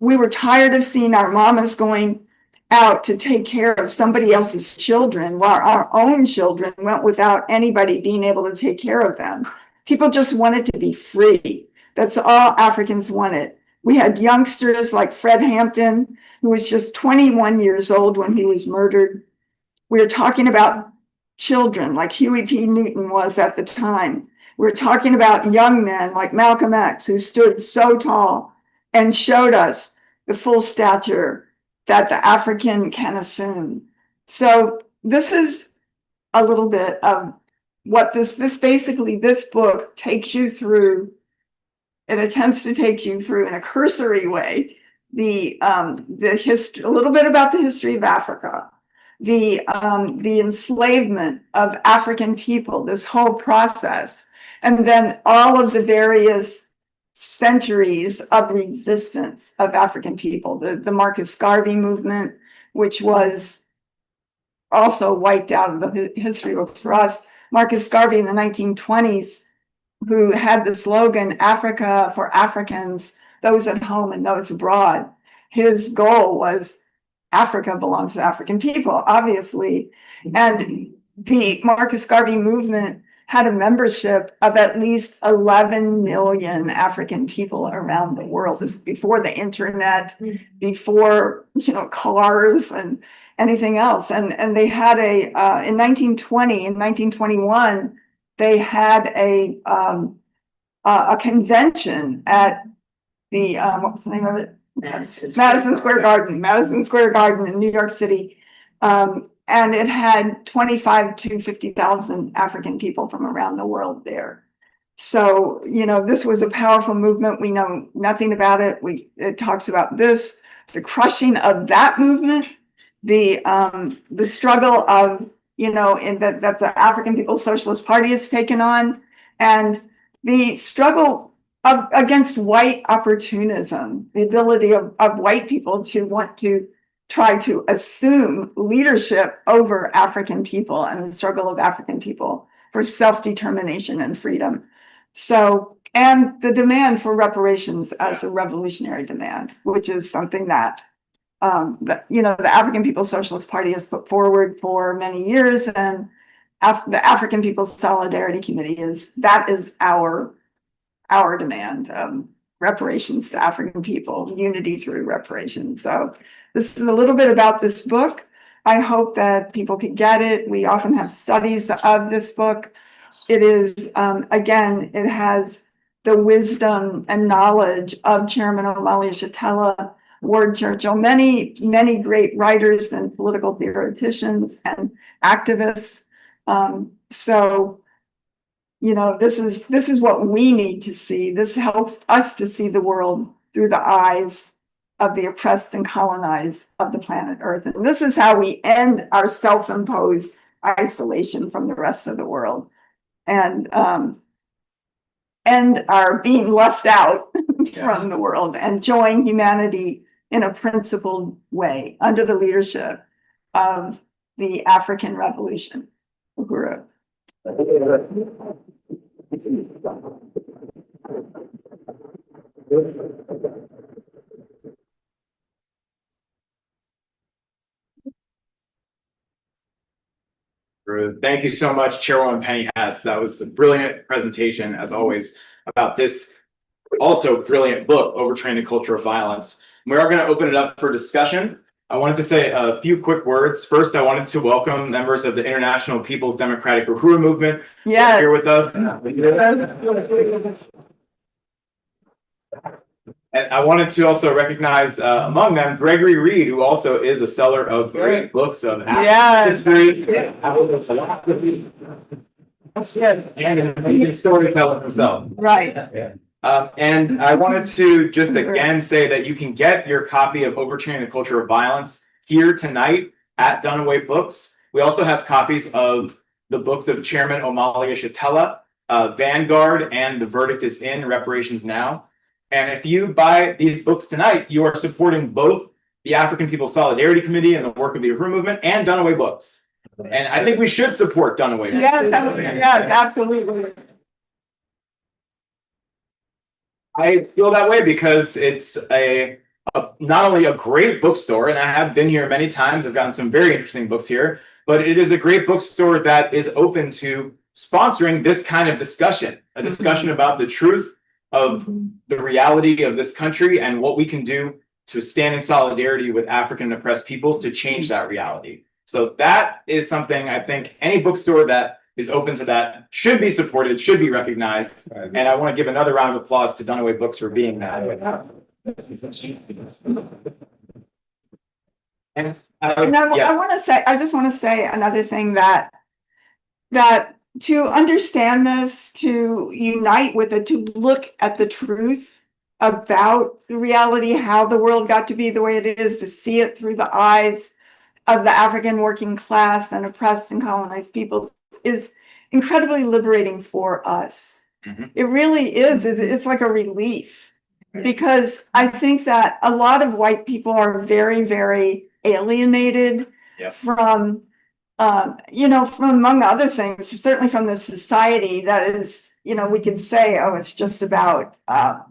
We were tired of seeing our mamas going out to take care of somebody else's children while our own children went without anybody being able to take care of them. People just wanted to be free. That's all Africans wanted. We had youngsters like Fred Hampton, who was just 21 years old when he was murdered. We were talking about children like Huey P. Newton was at the time. We were talking about young men like Malcolm X, who stood so tall and showed us the full stature that the African can assume. So this is a little bit of what this book takes you through. It attempts to take you through in a cursory way history, a little bit about the history of Africa, the enslavement of African people, this whole process, and then all of the various centuries of resistance of African people, the Marcus Garvey movement, which was also wiped out of the history books for us. Marcus Garvey in the 1920s, who had the slogan, Africa for Africans, those at home and those abroad. His goal was Africa belongs to African people, obviously. And the Marcus Garvey movement had a membership of at least 11 million African people around the world. This is before the internet, before, cars and anything else. And they had in 1920, in 1921, they had a convention at the, what was the name of it? Madison Square Garden in New York City. And it had 25 to 50,000 African people from around the world there. So, this was a powerful movement. We know nothing about it. It talks about this, the crushing of that movement, the struggle of, that the African People's Socialist Party has taken on, and the struggle against white opportunism, the ability of white people to want to try to assume leadership over African people and the struggle of African people for self-determination and freedom. So, and the demand for reparations as a revolutionary demand, which is something that, the African People's Socialist Party has put forward for many years, and the African People's Solidarity Committee is our demand, reparations to African people, unity through reparations. So this is a little bit about this book. I hope that people can get it. We often have studies of this book. It is, again, it has the wisdom and knowledge of Chairman Omali Yeshitela, Ward Churchill, many, many great writers and political theoreticians and activists. So, this is what we need to see. This helps us to see the world through the eyes of the oppressed and colonized of the planet Earth. And this is how we end our self-imposed isolation from the rest of the world, and end our being left out from the world, and join humanity in a principled way under the leadership of the African Revolution. Uhuru. Thank you so much, Chairwoman Penny Hess. That was a brilliant presentation, as always, about this also brilliant book, Overturning the Culture of Violence. We are going to open it up for discussion. I wanted to say a few quick words. First, I wanted to welcome members of the International People's Democratic Uhuru Movement here with us. And I wanted to also recognize among them Gregory Reed, who also is a seller of great books of history, and an amazing storyteller himself. Right. And I wanted to just again say that you can get your copy of Overturning the Culture of Violence here tonight at Dunaway Books. We also have copies of the books of Chairman Omali Yeshitela, Vanguard, and The Verdict is In, Reparations Now. And if you buy these books tonight, you are supporting both the African People's Solidarity Committee and the work of the Uhuru Movement and Dunaway Books. And I think we should support Dunaway Books. Yes, absolutely. I feel that way because it's not only a great bookstore, and I have been here many times, I've gotten some very interesting books here, but it is a great bookstore that is open to sponsoring this kind of discussion, a discussion about the truth of the reality of this country and what we can do to stand in solidarity with African oppressed peoples to change that reality. So that is something I think any bookstore that is open to that should be supported, should be recognized. And I want to give another round of applause to Dunaway Books for being that. And I just want to say another thing, that to understand this, to unite with it, to look at the truth about the reality, how the world got to be the way it is, to see it through the eyes of the African working class and oppressed and colonized peoples is incredibly liberating for us. Mhm. It really is. It's like a relief, because I think that a lot of white people are very, very alienated Yep. from, from among other things, certainly from the society that is, we could say, oh, it's just about,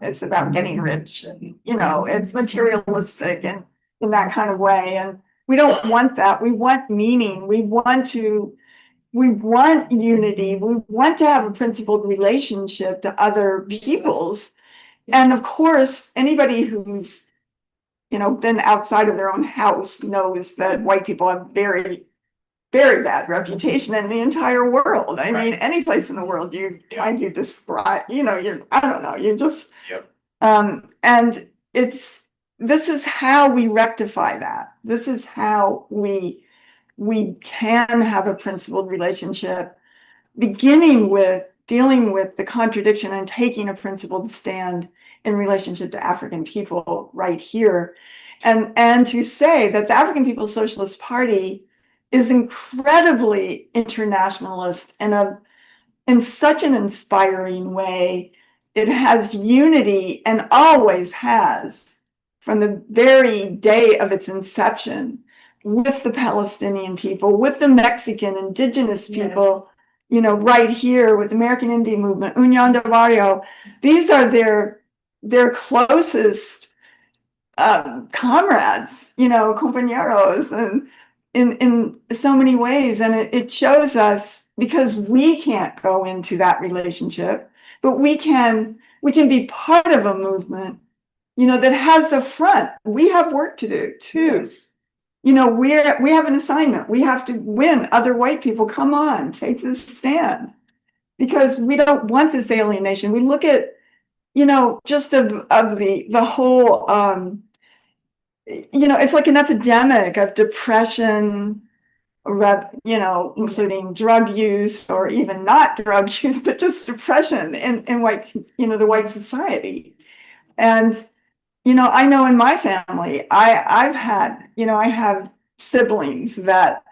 it's about getting rich, and, it's materialistic and in that kind of way. And we don't want that. We want meaning. We want unity. We want to have a principled relationship to other peoples. And of course, anybody who's, been outside of their own house knows that white people have very, very bad reputation in the entire world. I mean, any place in the world you try to describe, I don't know, you just, and this is how we rectify that. This is how we can have a principled relationship, beginning with dealing with the contradiction and taking a principled stand in relationship to African people right here. And to say that the African People's Socialist Party is incredibly internationalist in such an inspiring way. It has unity and always has, from the very day of its inception, with the Palestinian people, with the Mexican indigenous people, right here with the American Indian movement, Unión de Barrio. These are their closest comrades, compañeros, and in so many ways. And it shows us, because we can't go into that relationship, but we can be part of a movement, that has a front. We have work to do too. Yes. We have an assignment. We have to win other white people. Come on, take this stand, because we don't want this alienation. We look at, just of the whole, it's like an epidemic of depression, including drug use, or even not drug use, but just depression in white, the white society. And, I know in my family, I've had, I have siblings that,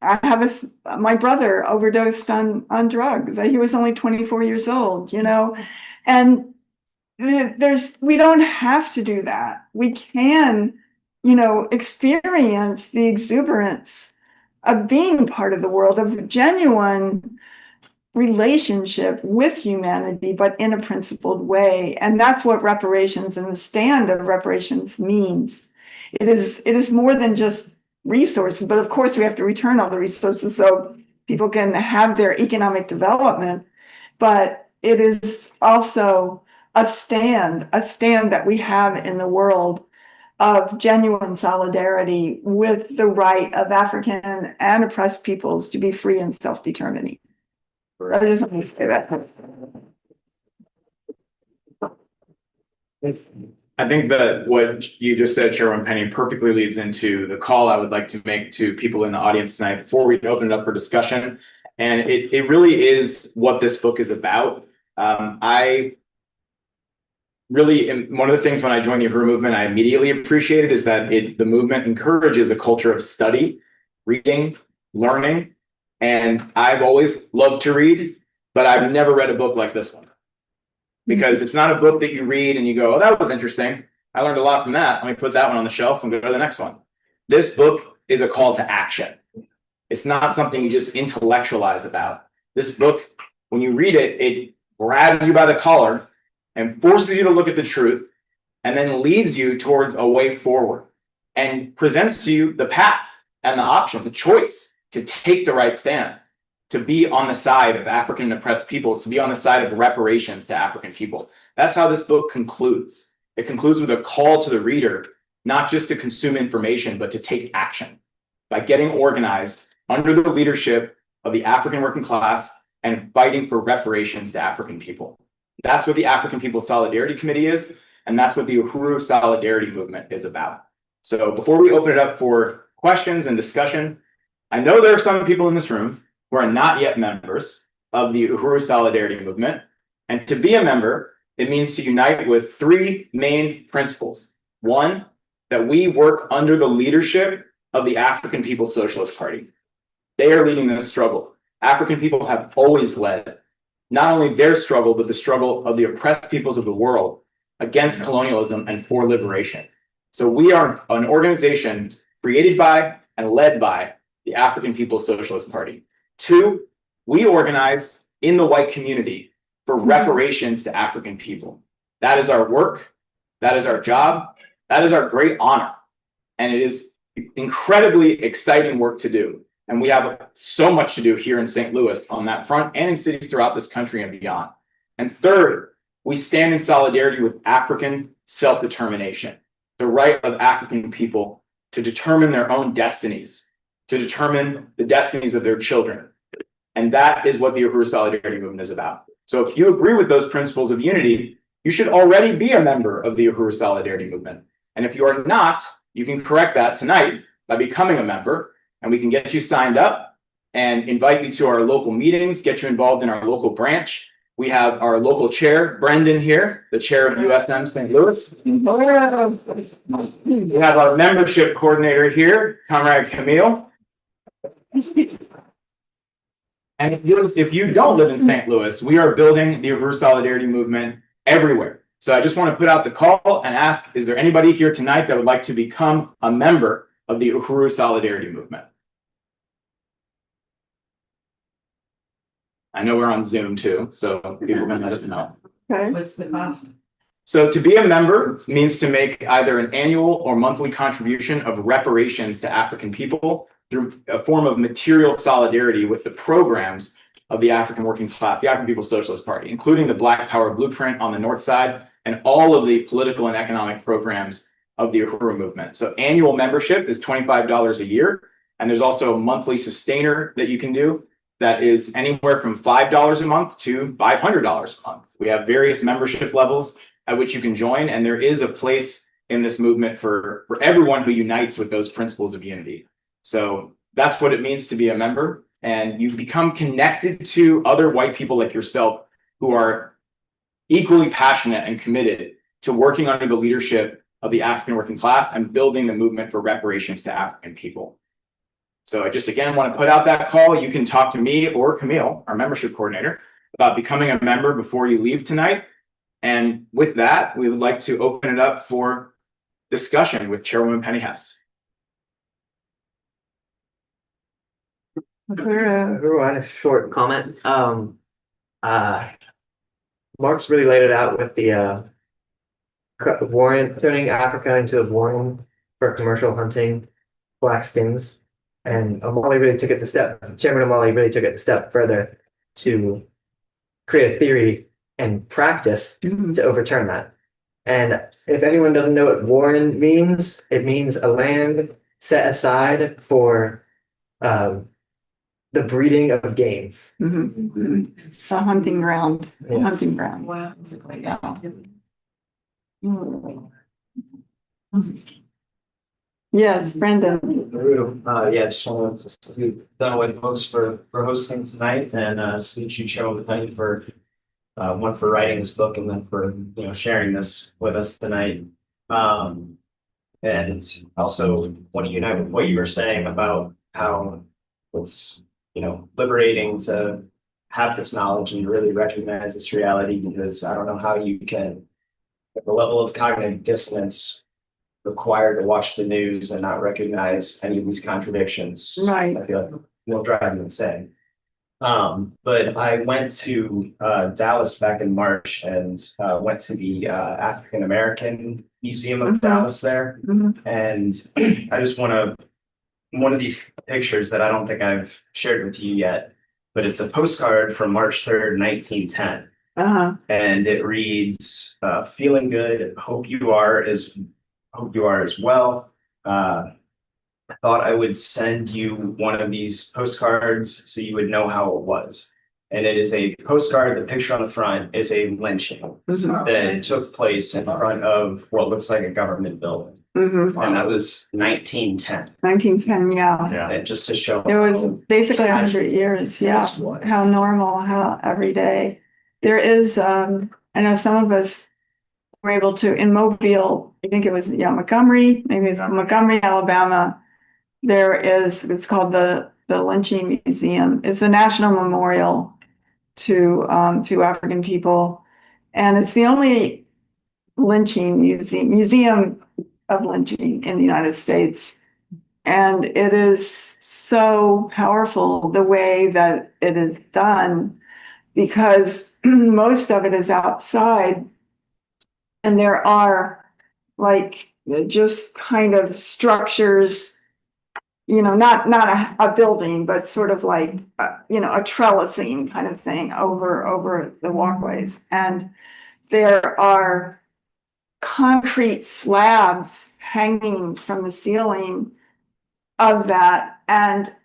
I have my brother overdosed on drugs. He was only 24 years old, and we don't have to do that. We can, experience the exuberance of being part of the world, of a genuine relationship with humanity, but in a principled way. And that's what reparations and the stand of reparations means. It is more than just resources, but of course we have to return all the resources so people can have their economic development. But it is also a stand that we have in the world of genuine solidarity with the right of African and oppressed peoples to be free and self-determining. I just want to say that. I think that what you just said, Chairwoman Penny, perfectly leads into the call I would like to make to people in the audience tonight before we open it up for discussion. And it really is what this book is about. I really, one of the things when I joined the Uhuru movement, I immediately appreciated is that the movement encourages a culture of study, reading, learning. And I've always loved to read, but I've never read a book like this one. Because it's not a book that you read and you go, oh, that was interesting. I learned a lot from that. Let me put that one on the shelf and go to the next one. This book is a call to action. It's not something you just intellectualize about. This book, when you read it, it grabs you by the collar and forces you to look at the truth, and then leads you towards a way forward and presents to you the path and the option, the choice to take the right stand, to be on the side of African oppressed peoples, to be on the side of reparations to African people. That's how this book concludes. It concludes with a call to the reader, not just to consume information, but to take action by getting organized under the leadership of the African working class and fighting for reparations to African people. That's what the African People's Solidarity Committee is, and that's what the Uhuru Solidarity Movement is about. So before we open it up for questions and discussion, I know there are some people in this room who are not yet members of the Uhuru Solidarity Movement. And to be a member, it means to unite with three main principles. One, that we work under the leadership of the African People's Socialist Party. They are leading this struggle. African people have always led not only their struggle, but the struggle of the oppressed peoples of the world against colonialism and for liberation. So we are an organization created by and led by the African People's Socialist Party. Two, we organize in the white community for reparations to African people. That is our work. That is our job. That is our great honor. And it is incredibly exciting work to do. And we have so much to do here in St. Louis on that front and in cities throughout this country and beyond. And third, we stand in solidarity with African self-determination, the right of African people to determine their own destinies, to determine the destinies of their children. And that is what the Uhuru Solidarity Movement is about. So if you agree with those principles of unity, you should already be a member of the Uhuru Solidarity Movement. And if you are not, you can correct that tonight by becoming a member, and we can get you signed up and invite you to our local meetings, get you involved in our local branch. We have our local chair, Brendan here, the chair of USM St. Louis. We have our membership coordinator here, Comrade Camille. And if you don't live in St. Louis, we are building the Uhuru Solidarity Movement everywhere. So I just want to put out the call and ask, is there anybody here tonight that would like to become a member of the Uhuru Solidarity Movement? I know we're on Zoom too, so people can let us know. Okay. What's the cost? So to be a member means to make either an annual or monthly contribution of reparations to African people through a form of material solidarity with the programs of the African working class, the African People's Socialist Party, including the Black Power Blueprint on the north side and all of the political and economic programs of the Uhuru movement. So annual membership is $25 a year. And there's also a monthly sustainer that you can do that is anywhere from $5 a month to $500 a month. We have various membership levels at which you can join. And there is a place in this movement for everyone who unites with those principles of unity. So that's what it means to be a member. And you become connected to other white people like yourself who are equally passionate and committed to working under the leadership of the African working class and building the movement for reparations to African people. So I just, again, want to put out that call. You can talk to me or Camille, our membership coordinator, about becoming a member before you leave tonight. And with that, we would like to open it up for discussion with Chairwoman Penny Hess. Everyone, a short comment. Mark's really laid it out with the warrant, turning Africa into a warren for commercial hunting black skins. And Amali really took it the step, Chairman Amali really took it a step further to create a theory and practice to overturn that. And if anyone doesn't know what warren means, it means a land set aside for the breeding of game. The hunting ground, Yeah. hunting ground. Wow. Yes, Brendan. Yeah, just want to salute Dunaway folks for hosting tonight and salute you, Chairwoman Penny, for one for writing this book and then for sharing this with us tonight. And also want to unite with what you were saying about how it's liberating to have this knowledge and really recognize this reality, because I don't know how you can, at the level of cognitive dissonance required to watch the news and not recognize any of these contradictions. Right. I feel like will drive me insane. But I went to Dallas back in March and went to the African American Museum of Dallas there. And I just one of these pictures that I don't think I've shared with you yet, but it's a postcard from March 3rd, 1910. And it reads, feeling good, hope you are as well. I thought I would send you one of these postcards so you would know how it was. And it is a postcard, the picture on the front is a lynching that took place in front of what looks like a government building. And that was 1910. 1910, yeah. And just to show It was basically 100 years, yeah. this was. How normal, how everyday. there is, I know some of us were able to, in Mobile, I think it was, Montgomery, maybe it's Montgomery, Alabama. There is, it's called the Lynching Museum. It's the national memorial to African people. And it's the only museum of lynching in the United States. And it is so powerful the way that it is done, because most of it is outside, and there are like just kind of structures, not a building, but sort of like, a trellising kind of thing over the walkways. And there are concrete slabs hanging from the ceiling of that. And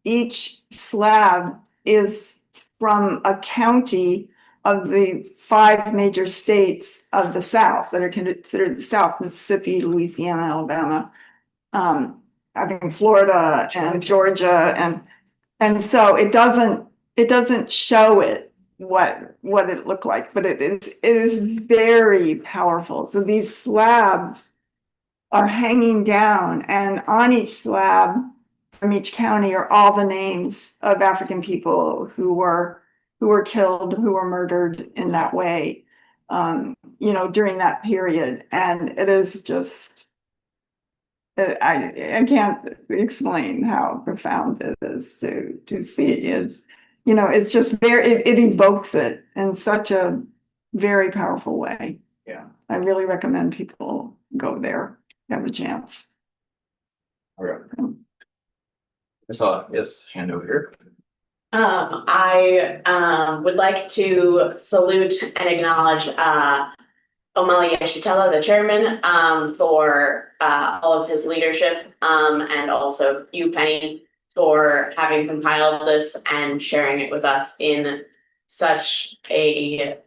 each slab is from a county of the 5 major states of the South that are considered the South: Mississippi, Louisiana, Alabama, I think Florida and Georgia. And so it doesn't show it what it looked like, but it is very powerful. So these slabs are hanging down, and on each slab from each county are all the names of African people who were killed, who were murdered in that way, during that period. And it is just, I can't explain how profound it is to see. It's just it evokes it in such a very powerful way. Yeah. I really recommend people go there, have a chance. I saw yes hand over here. I would like to salute and acknowledge Omali Yeshitela, the chairman, for all of his leadership, and also you, Penny, for having compiled this and sharing it with us in such a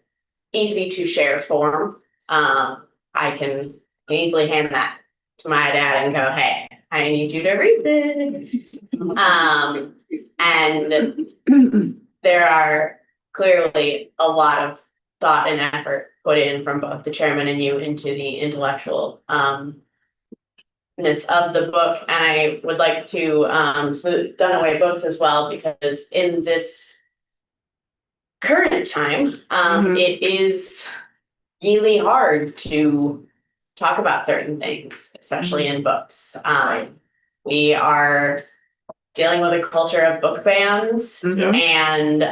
easy to share form. I can easily hand that to my dad and go, hey, I need you to read this. And there are clearly a lot of thought and effort put in from both the chairman and you into the intellectual ness of the book. And I would like to salute Dunaway Books as well, because in this current time, it is really hard to talk about certain things, especially in books. We are dealing with a culture of book bans and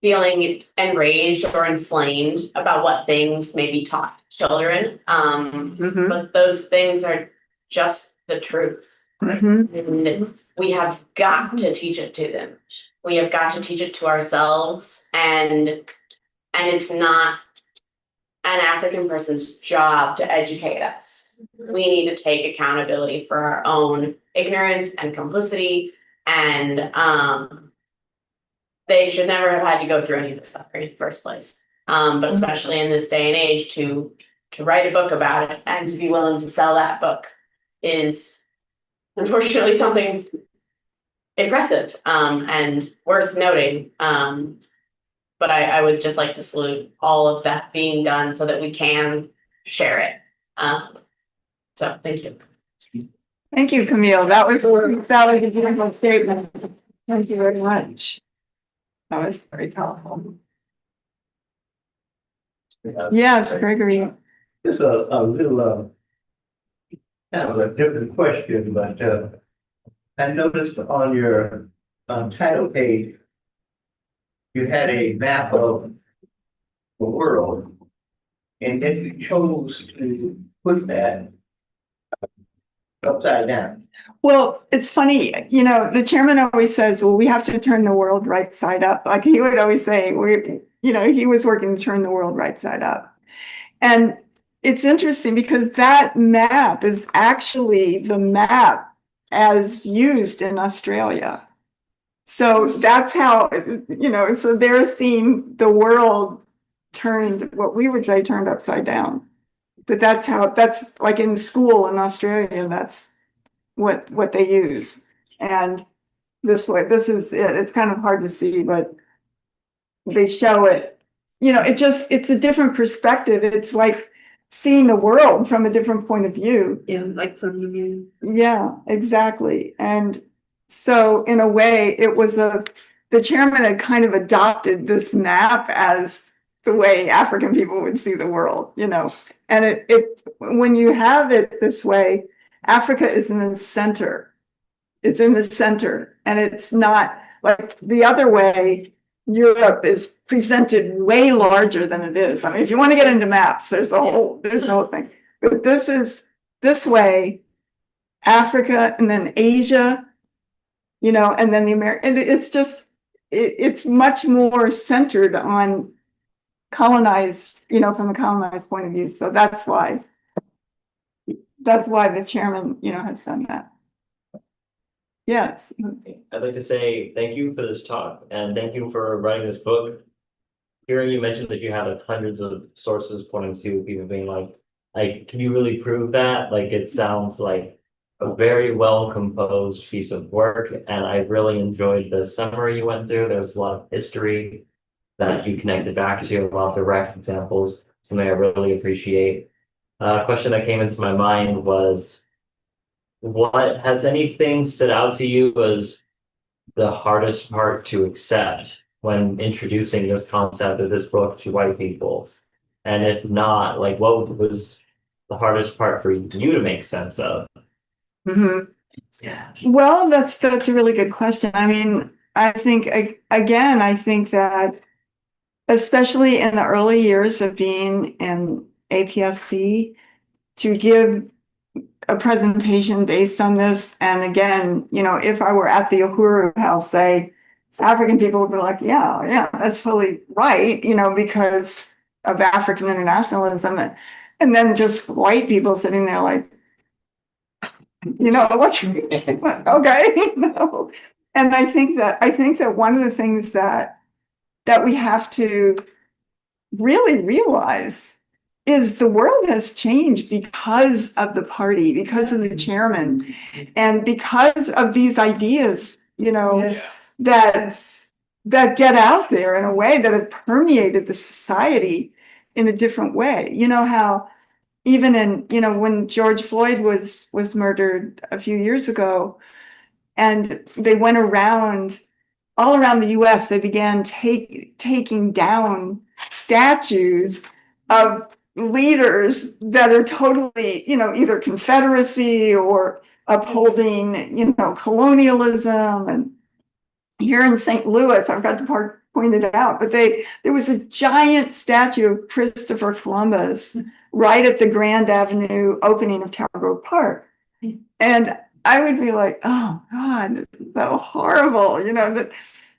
feeling enraged or inflamed about what things may be taught to children. But those things are just the truth. And we have got to teach it to them. We have got to teach it to ourselves, and it's not an African person's job to educate us. We need to take accountability for our own ignorance and complicity, and they should never have had to go through any of this suffering in the first place. But especially in this day and age, to write a book about it and to be willing to sell that book is unfortunately something impressive and worth noting. But I would just like to salute all of that being done so that we can share it. So thank you. Thank you, Camille. That was a beautiful statement. Thank you very much. That was very powerful. Yes, Gregory. Just a little, kind of a different question, but I noticed on your title page, you had a map of the world, and then you chose to put that upside down. Well, it's funny, the chairman always says, well, we have to turn the world right side up. Like he would always say, he was working to turn the world right side up. And it's interesting because that map is actually the map as used in Australia. So that's how, so they're seeing the world turned, what we would say turned upside down. But that's like in school in Australia, that's what they use. And this is it. It's kind of hard to see, but they show it. You know, it's a different perspective. It's like seeing the world from a different point of view. Yeah, like from the moon. Yeah, exactly. And so in a way, the chairman had kind of adopted this map as the way African people would see the world, you know. And when you have it this way, Africa is in the center. It's in the center, and it's not like the other way. Europe is presented way larger than it is. I mean, if you want to get into maps, there's a whole thing. But this way, Africa and then Asia, you know, and then the American, it's just, it's much more centered on colonized, you know, from the colonized point of view. So that's why the chairman, you know, has done that. Yes. I'd like to say thank you for this talk and thank you for writing this book. Hearing you mention that you had like hundreds of sources pointing to people being like, can you really prove that? Like, it sounds like a very well composed piece of work, and I really enjoyed the summary you went through. There was a lot of history that you connected back to, a lot of direct examples, something I really appreciate. A question that came into my mind was, what has anything stood out to you as the hardest part to accept when introducing this concept of this book to white people? And if not, like, what was the hardest part for you to make sense of? Mm-hmm. Yeah. Well, that's a really good question. I mean, I think that especially in the early years of being in APSC, to give a presentation based on this, and again, you know, if I were at the Uhuru House, say, African people would be like, yeah, that's totally right, you know, because of African internationalism, and then just white people sitting there like, you know, what? Okay, no. And I think that one of the things that we have to really realize is the world has changed because of the party, because of the chairman, and because of these ideas, you know, that get out there in a way that have permeated the society in a different way. You know how even in, you know, when George Floyd was murdered a few years ago, and they went all around the US, they began taking down statues of leaders that are totally, you know, either Confederacy or upholding, you know, colonialism. And here in St. Louis, I've got the part pointed out, but there was a giant statue of Christopher Columbus right at the Grand Avenue opening of Tower Grove Park. And I would be like, oh God, it's so horrible, you know, that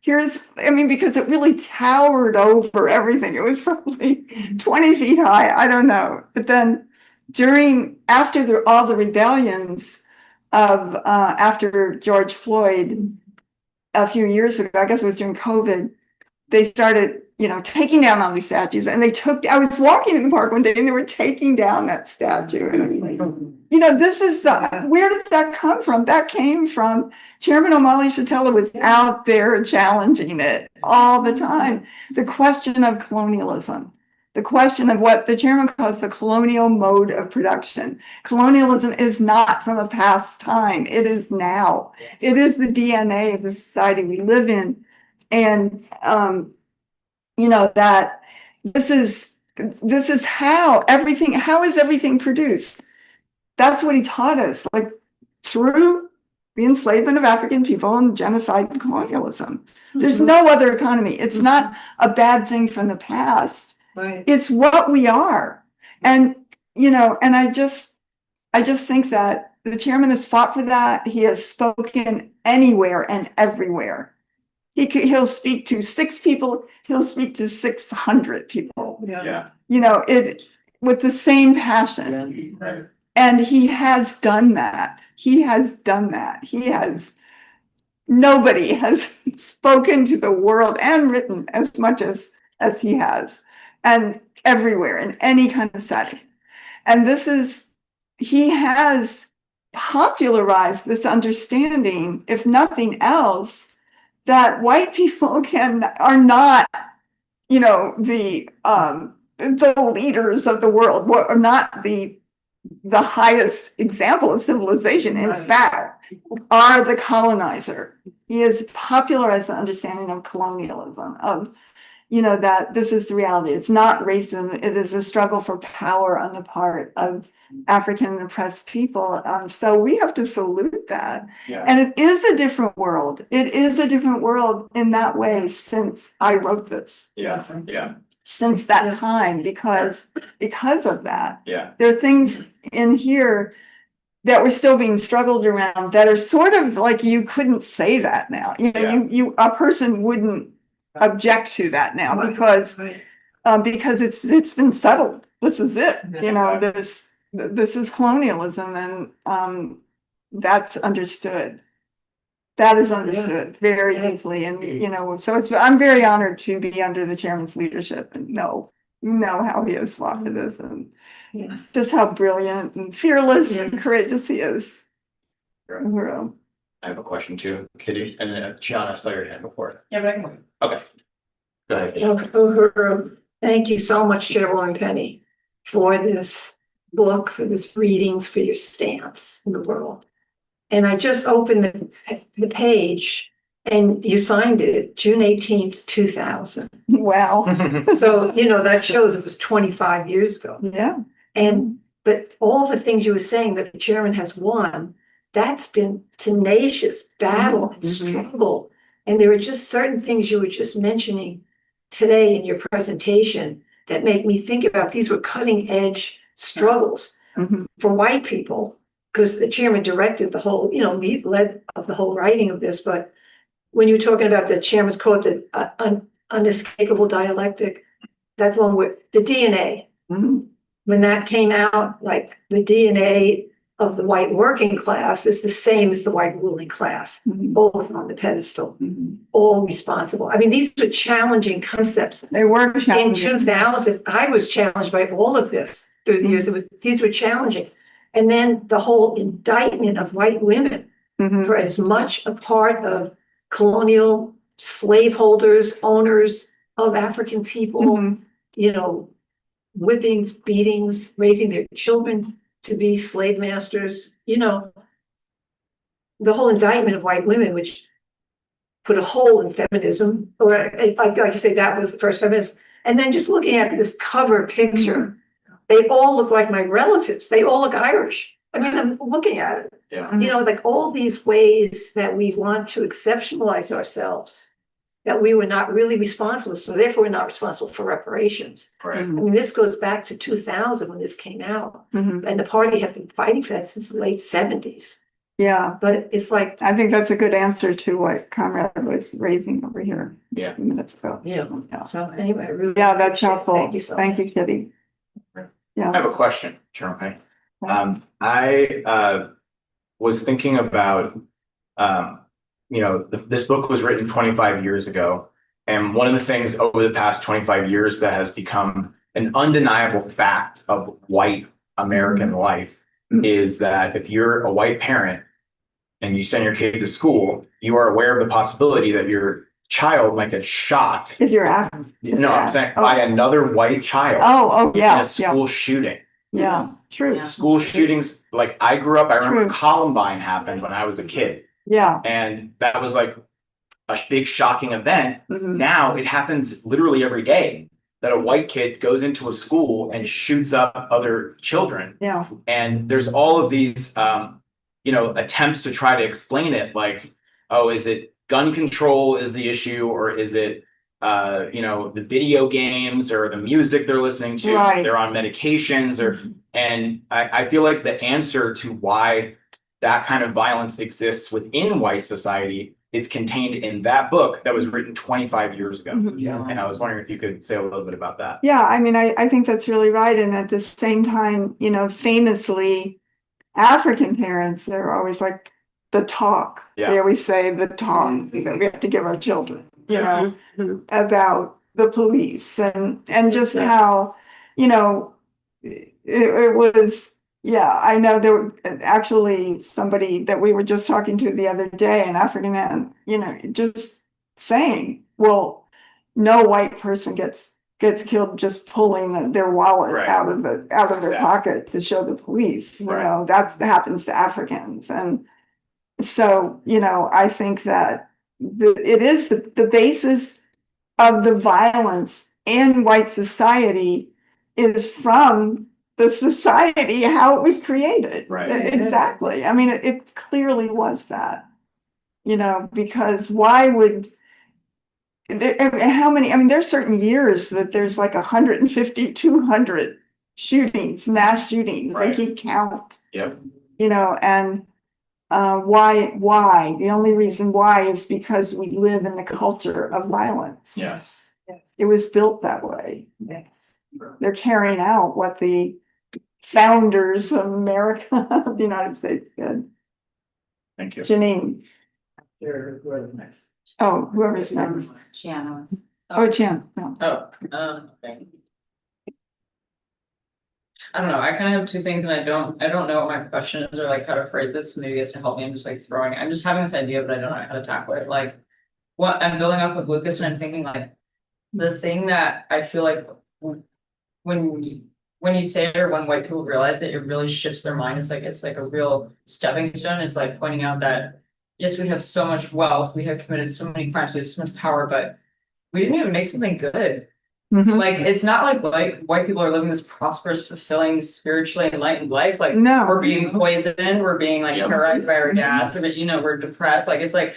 because it really towered over everything. It was probably 20 feet high. I don't know. But then after all the rebellions of after George Floyd a few years ago, I guess it was during COVID, they started, you know, taking down all these statues, and I was walking in the park one day and they were taking down that statue. And I'm like, you know, where did that come from? That came from Chairman Omali Shatella was out there challenging it all the time. The question of colonialism, the question of what the chairman calls the colonial mode of production. Colonialism is not from a past time. It is now. It is the DNA of the society we live in. And, you know, that this is how is everything produced? That's what he taught us, like through the enslavement of African people and genocide and colonialism. There's no other economy. It's not a bad thing from the past. Right. It's what we are. And, you know, and I just think that the chairman has fought for that. He has spoken anywhere and everywhere. He'll speak to 6 people, he'll speak to 600 people. Yeah. You know, with the same passion. Right. And he has done that. Nobody has spoken to the world and written as much as he has, and everywhere in any kind of setting. And he has popularized this understanding, if nothing else, that white people are not the leaders of the world were not the highest example of civilization. In fact, are the colonizer. He has popularized the understanding of colonialism, of, that this is the reality. It's not racism. It is a struggle for power on the part of African oppressed people. So we have to salute that. Yeah. And it is a different world. It is a different world in that way since I wrote this. Yeah, yeah, Since that time, because of that. yeah. There are things in here that were still being struggled around that are sort of like, you couldn't say that now. Yeah. A person wouldn't object to that now because it's been settled. This is it. This is colonialism, and that's understood. That is understood very easily, and so I'm very honored to be under the chairman's leadership and know how he has fought for this, and just how brilliant and fearless and courageous he is. I have a question too, Kitty, and then Gianna, I saw your hand before. Yeah, but I can. Okay. Go ahead. Thank you so much, Chairwoman Penny, for this book, for this readings, for your stance in the world. And I just opened the page and you signed it June 18th, 2000. Wow. So, that shows it was 25 years ago. Yeah. But all the things you were saying that the chairman has won, that's been tenacious battle and struggle. And there are just certain things you were just mentioning today in your presentation that make me think about these were cutting edge struggles for white people, because the chairman directed the whole, led of the whole writing of this. But when you were talking about the chairman's quote, the unescapable dialectic, that's one where the DNA, when that came out, like the DNA of the white working class is the same as the white ruling class, both on the pedestal, all responsible. I mean, these are challenging concepts. They were challenging. In 2000, I was challenged by all of this through the years. These were challenging. And then the whole indictment of white women for as much a part of colonial slaveholders, owners of African people, whippings, beatings, raising their children to be slave masters, the whole indictment of white women, which put a hole in feminism, or like you say, that was the first feminism. And then just looking at this cover picture, they all look like my relatives. They all look Irish. I mean, I'm looking at it. Yeah. Like all these ways that we want to exceptionalize ourselves, that we were not really responsible. So therefore, we're not responsible for reparations. Right. I mean, this goes back to 2000 when this came out. And the party had been fighting for that since the late 70s. Yeah. But it's like, I think that's a good answer to what Comrade was raising over here Yeah. a few minutes ago. yeah. So anyway, I really Yeah, that's appreciate it. helpful. Thank you so much. Thank you, Kitty. I Yeah. have a question, Chairman Penny. I was thinking about, this book was written 25 years ago. And one of the things over the past 25 years that has become an undeniable fact of white American life is that if you're a white parent and you send your kid to school, you are aware of the possibility that your child might get shot. If you're African. No, I'm saying by another white child Oh, in yeah. a school shooting. Yeah. True. School shootings, like I grew up, I remember True. Columbine happened when I was a kid. Yeah. And that was like a big shocking event. Now it happens literally every day that a white kid goes into a school and shoots up other children. Yeah. And there's all of these, attempts to try to explain it, like, oh, is it gun control is the issue, or is it, the video games or the music they're listening to? Right. They're on medications, and I feel like the answer to why that kind of violence exists within white society is contained in that book that was written 25 years ago. And I was wondering if you could say a little bit about that. Yeah, I mean, I think that's really right. And at the same time, famously, African parents, they're always like the talk. Yeah. They always say the talk that we have to give our children, about the police and just how, it was. Yeah, I know there were actually somebody that we were just talking to the other day, an African man, just saying, well, no white person gets killed just pulling their wallet Right. out of their Exactly. pocket to show the police. You Right. know, that happens to Africans. And so, you know, I think that it is the basis of the violence in white society is from the society, how it was created. Right. Exactly. I mean, it clearly was that, you know, because why would how many, I mean, there's certain years that there's like 150, 200 shootings, mass shootings, Right. they keep count, Yep. you know, and why? The only reason why is because we live in the culture of violence. Yes. It was built that way. Yes. They're carrying out what the founders of America, of the United States did. Thank you. Janine, Whoever's next. oh, whoever's next. Shannon. Oh, Jan, no. Okay. I don't know, I kind of have two things and I don't know what my question is or like how to phrase it, so maybe you guys can help me. I'm just having this idea, but I don't know how to tackle it. Like, what I'm building off of Lucas and I'm thinking like, the thing that I feel like when you say it or when white people realize it, it really shifts their mind. It's like a real stepping stone. It's like pointing out that yes, we have so much wealth, we have committed so many crimes, we have so much power, but we didn't even make something good. Mhm. Like, it's not like white people are living this prosperous, fulfilling, spiritually enlightened life. Like, No. we're being poisoned, we're being like Yep. terrorized by our dads, or, you know, we're depressed. Like, it's like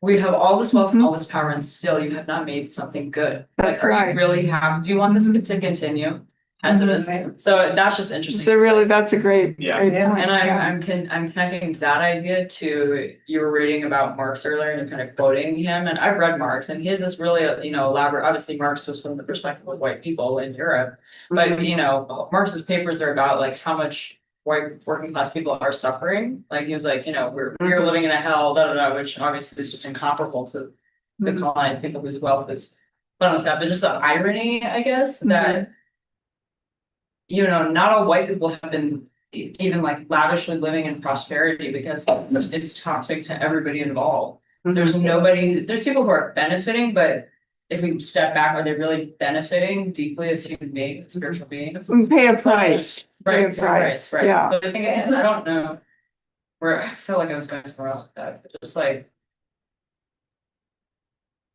we have all this wealth and all this power, and still you have not made something good. That's like, are right. you really do you want this to continue as it is? So that's just interesting. So really, that's a great, Yeah. great point. And Yeah. I'm connecting that idea to, you were reading about Marx earlier and kind of quoting him, and I've read Marx and he has this really, you know, elaborate, obviously Marx was from the perspective of white people in Europe, but you know, Marx's papers are about like how much white working class people are suffering. Like he was like, you know, we're living in a hell, which obviously is just incomparable to colonized people whose wealth is but on top. There's just the irony, I guess, that you know, not all white people have been even like lavishly living in prosperity because it's toxic to everybody involved. There's there's people who are benefiting, but if we step back, are they really benefiting deeply as human beings, spiritual beings? We pay a price. Pay a Right, price. right. Yeah. But I think, I don't know where, I feel like I was going somewhere else with that, but just like,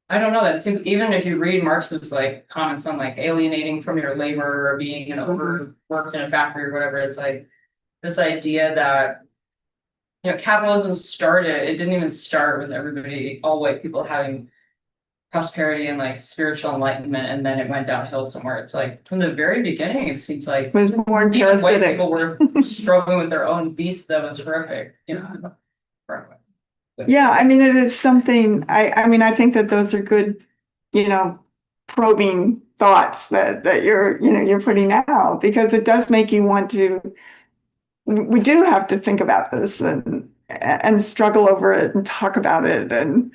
I don't know, that seems, even if you read Marx's like comments on like alienating from your labor or being overworked in a factory or whatever, it's like this idea that, you know, capitalism started, it didn't even start with everybody, all white people having prosperity and like spiritual enlightenment, and then it went downhill somewhere. It's like from the very beginning, it seems like It was more even white parasitic. people were struggling with their own beasts that was horrific, you know. Yeah, I mean, it is something, I mean, I think that those are good, you know, probing thoughts that you're putting out, because it does make you want to, we do have to think about this and struggle over it and talk about it and,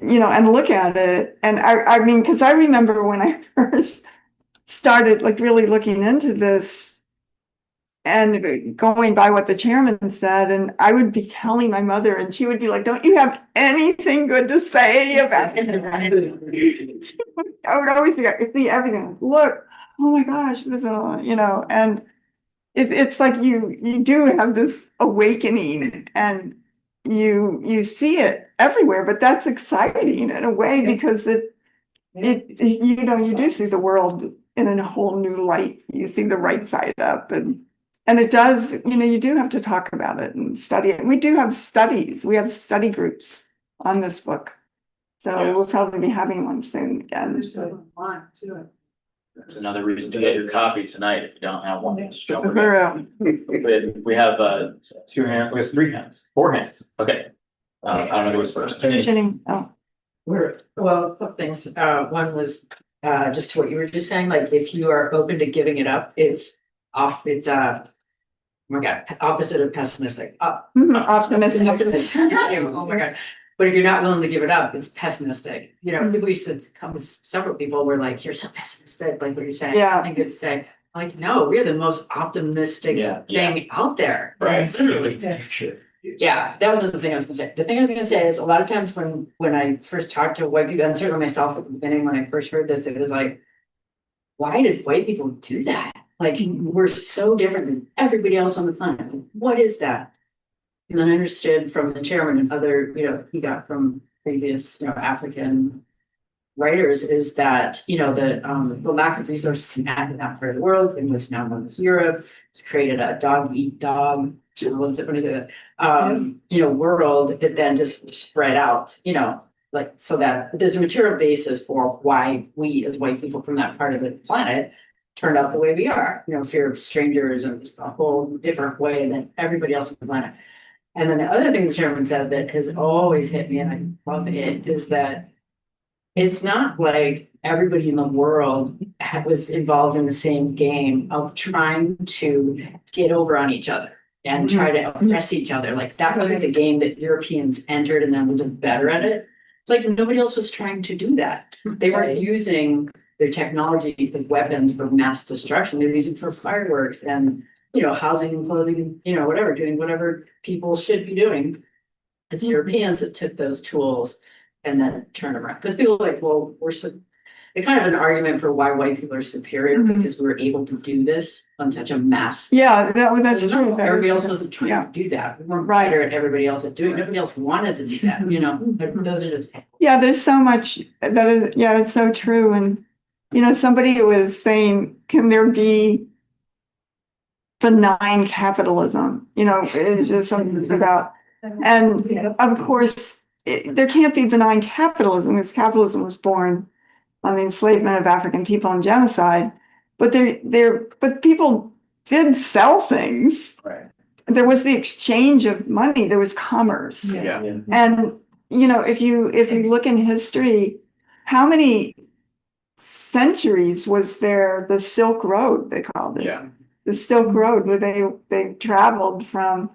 you know, and look at it. And I mean, because I remember when I first started like really looking into this, and going by what the chairman said, and I would be telling my mother, and she would be like, "Don't you have anything good to say about it?" I would always see everything. Look, oh my gosh, this, you know, and it's like you do have this awakening, and you see it everywhere. But that's exciting in a way, because it you know, you do see the world in a whole new light. You see the right side up, and it does, you know, you do have to talk about it and study it. We do have studies. We have study groups on this book. So Yes. we'll probably be having one soon again. That's another reason to get your copy tonight if you don't have one. We have two hands, we have three hands, four hands. Okay. I don't know who was first. Jenny, oh, Well, a couple things. One was just to what you were just saying, like if you are open to giving it up, it's oh my God, opposite of pessimistic. optimistic. Oh my God. But if you're not willing to give it up, it's pessimistic. You know, people used to come with several people were like, "You're so pessimistic." Like, what are you saying? Yeah. Nothing good to say. Like, no, we're the most optimistic thing out there. Right. Literally. Yeah, that was the thing I was gonna say. The thing I was gonna say is a lot of times when I first talked to white people, and certainly myself at the beginning, when I first heard this, it was like, why did white people do that? Like, we're so different than everybody else on the planet. Like, what is that? And then I understood from the chairman and other, he got from previous, African writers is that, the lack of resources we had in that part of the world, in what's now known as Europe, has created a dog eat dog, what is it? World that then just spread out, like so that there's a material basis for why we as white people from that part of the planet turned out the way we are, fear of strangers and just a whole different way than everybody else on the planet. And then the other thing the chairman said that has always hit me, and I love it, is that it's not like everybody in the world was involved in the same game of trying to get over on each other and try to oppress each other. Like that wasn't the game that Europeans entered and then were just better at it. It's like nobody else was trying to do that. They weren't using their technology for weapons for mass destruction. They were using for fireworks and, housing and clothing, whatever, doing whatever people should be doing. It's Europeans that took those tools and then turn around. Because people are like, well, it's kind of an argument for why white people are superior because we were able to do this on such a mass. Yeah, that's true. Everybody else wasn't trying to do that. We weren't better at everybody else at doing it. Nobody else wanted to do that, Those are just. Yeah, there's so much that is, yeah, it's so true. And, somebody was saying, can there be benign capitalism? It's just something about, and of course, there can't be benign capitalism because capitalism was born on the enslavement of African people and genocide. But but people did sell things. Right. There was the exchange of money. There was commerce. Yeah. And if you look in history, how many centuries was there the Silk Road, they called it? Yeah. The Silk Road, where they traveled from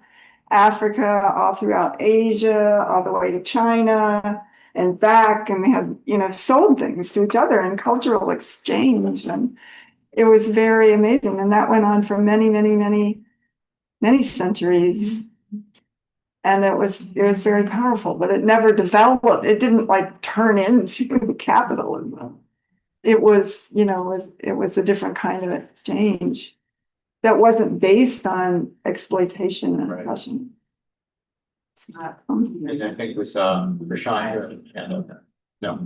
Africa all throughout Asia, all the way to China and back, and they had, sold things to each other in cultural exchange. And it was very amazing. And that went on for many, many, many, many centuries. And it was very powerful, but it never developed. It didn't like turn into capitalism. It was, it was a different kind of exchange that wasn't based on exploitation and oppression. It's not. And I think it was Rashawn and no,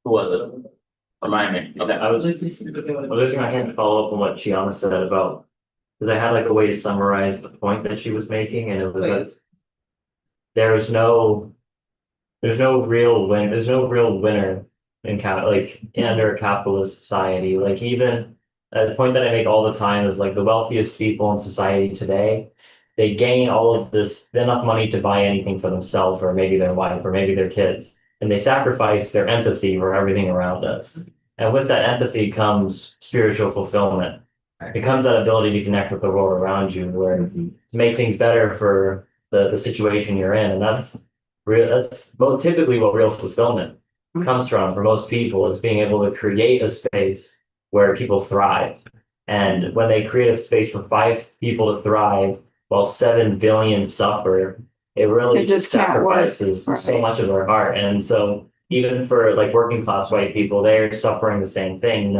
who was it? Remind me. Okay, I was raising my hand to follow up on what Chiana said about, because I had like a way to summarize the point that she was making, and it was that there's no real winner in under a capitalist society. Like even the point that I make all the time is like the wealthiest people in society today, they gain all of this enough money to buy anything for themselves or maybe their wife or maybe their kids, and they sacrifice their empathy for everything around us. And with that empathy comes spiritual fulfillment. It comes that ability to connect with the world around you, where to make things better for the situation you're in. And that's typically what real fulfillment comes from for most people, is being able to create a space where people thrive. And when they create a space for 5 people to thrive while 7 billion suffer, it really just sacrifices so much of their heart. And so even for like working class white people, they're suffering the same thing,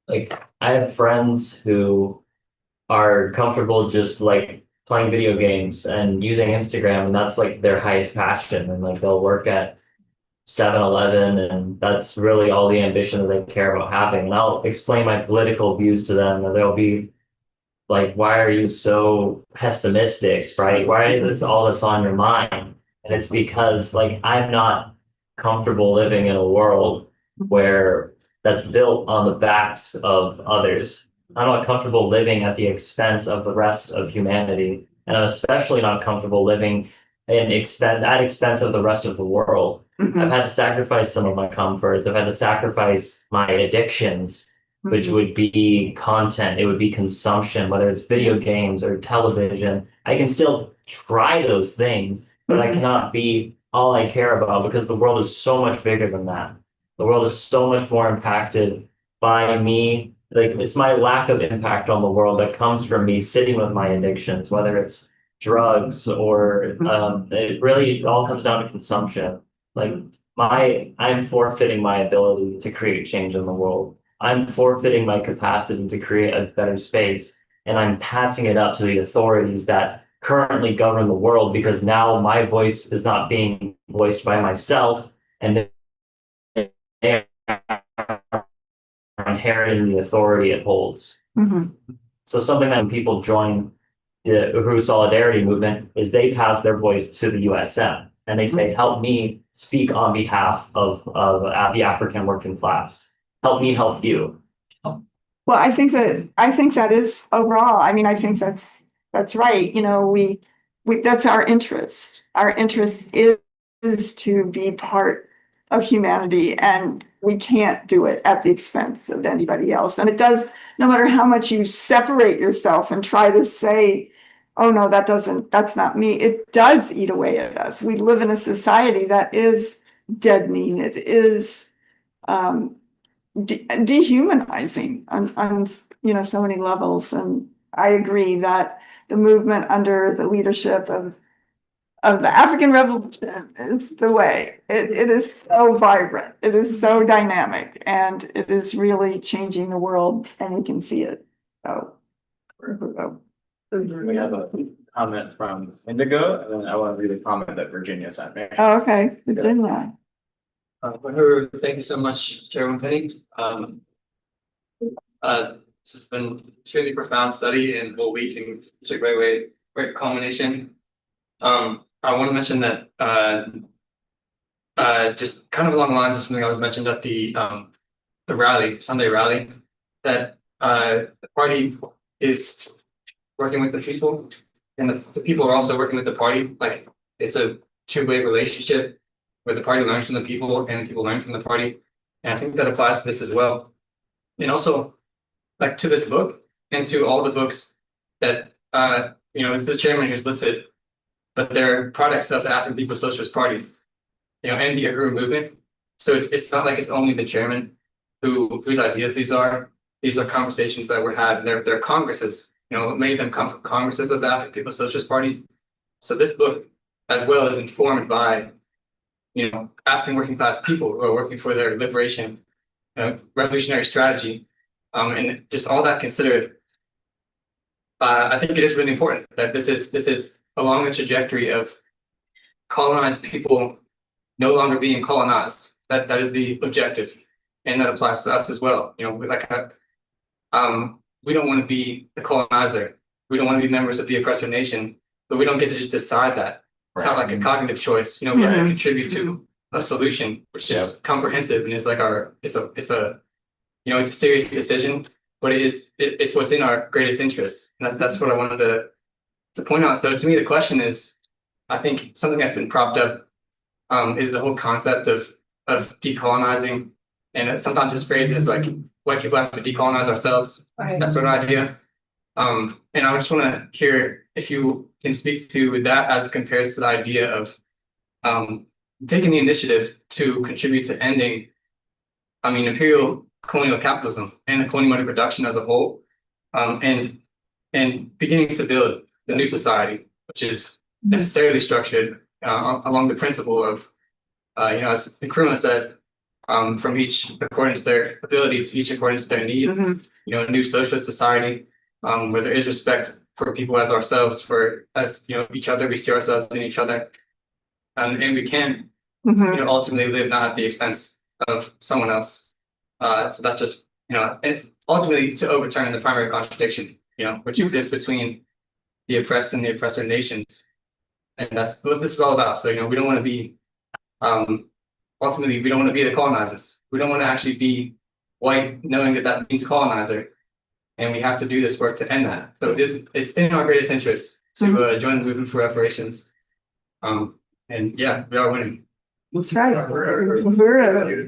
Like I have friends who are comfortable just like playing video games and using Instagram, and that's like their highest passion. And like they'll work at 7-Eleven, and that's really all the ambition that they care about having. And I'll explain my political views to them, and they'll be like, why are you so pessimistic, right? Why is this all that's on your mind? And it's because like I'm not comfortable living in a world where that's built on the backs of others. I'm not comfortable living at the expense of the rest of humanity. And I'm especially not comfortable living at expense of the rest of the world. I've had to sacrifice some of my comforts. I've had to sacrifice my addictions, which would be content. It would be consumption, whether it's video games or television. I can still try those things, but I cannot be all I care about, because the world is so much bigger than that. The world is so much more impacted by me. Like it's my lack of impact on the world that comes from me sitting with my addictions, whether it's drugs or it really all comes down to consumption. Like I'm forfeiting my ability to create change in the world. I'm forfeiting my capacity to create a better space, and I'm passing it up to the authorities that currently govern the world because now my voice is not being voiced by myself, and they are inheriting the authority it holds. Mhm. So something that when people join the Uhuru Solidarity movement is they pass their voice to the USM and they say, help me speak on behalf of the African working class. Help me help you. Well, I think that is overall, I mean, I think that's right. You know, we, that's our interest. Our interest is to be part of humanity, and we can't do it at the expense of anybody else. And it does, no matter how much you separate yourself and try to say, oh no, that's not me, it does eat away at us. We live in a society that is deadening. It is dehumanizing on you know, so many levels. And I agree that the movement under the leadership of the African Revolution is the way. It is so vibrant, it is so dynamic, and it is really changing the world, and we can see it. So We have a comment from Indigo, and then I want to read a comment that Virginia sent me. oh, okay, Virginia. Thank you so much, Chairman Penny. This has been a extremely profound study and whole week, and it's a great culmination. I want to mention that just kind of along the lines of something that was mentioned at the Sunday rally, that the party is working with the people, and the people are also working with the party. Like, it's a two-way relationship where the party learns from the people and the people learn from the party. And I think that applies to this as well. And also, like, to this book and to all the books that, you know, it's the chairman who's listed, but they're products of the African People's Socialist Party, you know, and the Uhuru movement. So it's not like it's only the chairman whose ideas these are. These are conversations that were had. They're congresses, you know, many of them come from congresses of the African People's Socialist Party. So this book, as well, is informed by, you know, African working class people who are working for their liberation, revolutionary strategy, and just all that considered. I think it is really important that this is along the trajectory of colonized people no longer being colonized. That is the objective, and that applies to us as well. You know, we don't want to be the colonizer. We don't want to be members of the oppressor nation, but we don't get to just decide that. It's not like a cognitive choice. You know, we have to contribute to a solution, which is comprehensive and is like it's a you know, it's a serious decision, but it's what's in our greatest interest. And that's what I wanted to point out. So to me, the question is, I think something that's been propped up is the whole concept of decolonizing, and sometimes it's phrased as like white people have to decolonize ourselves, that sort of idea. And I just want to hear if you can speak to that as it compares to the idea of taking the initiative to contribute to ending, imperial colonial capitalism and the colonial mode of production as a whole, and beginning to build the new society, which is necessarily structured along the principle of, as Nkrumah said, from each according to their abilities, each according to their need. You know, a new socialist society where there is respect for people as ourselves, each other. We see ourselves in each other, and we can, ultimately live not at the expense of someone else. So that's just, and ultimately to overturn the primary contradiction, which exists between the oppressed and the oppressor nations. And that's what this is all about. So, we don't want to be, ultimately, we don't want to be the colonizers. We don't want to actually be white, knowing that that means colonizer. And we have to do this work to end that. So it's in our greatest interest to join the movement for reparations. And yeah, we are winning. That's right. Uhuru.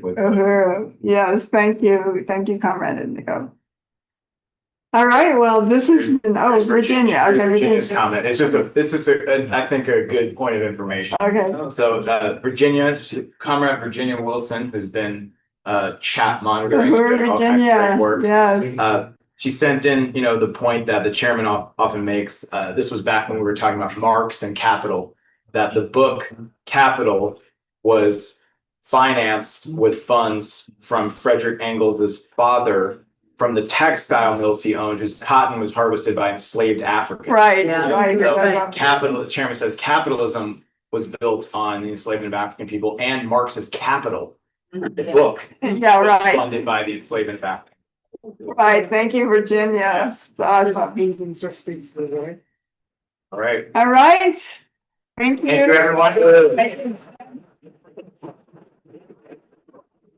Yes, thank you. Thank you, Comrade Indigo. All right, well, this has been, Virginia. Okay, Virginia's comment. It's just I think a good point of information. Okay. So Comrade Virginia Wilson, who's been chat monitoring. Virginia, work. yes. she sent in, the point that the chairman often makes. This was back when we were talking about Marx and Capital, that the book Capital was financed with funds from Frederick Engels's father from the textile mills he owned, whose cotton was harvested by enslaved Africans. Right, Yeah. right. So capital, the chairman says, capitalism was built on the enslavement of African people, and Marx's Capital, the book, Yeah, was right, funded by the enslavement of African. right. Thank you, Virginia. It's awesome. All right. All right. Thank Thank you, you. everyone.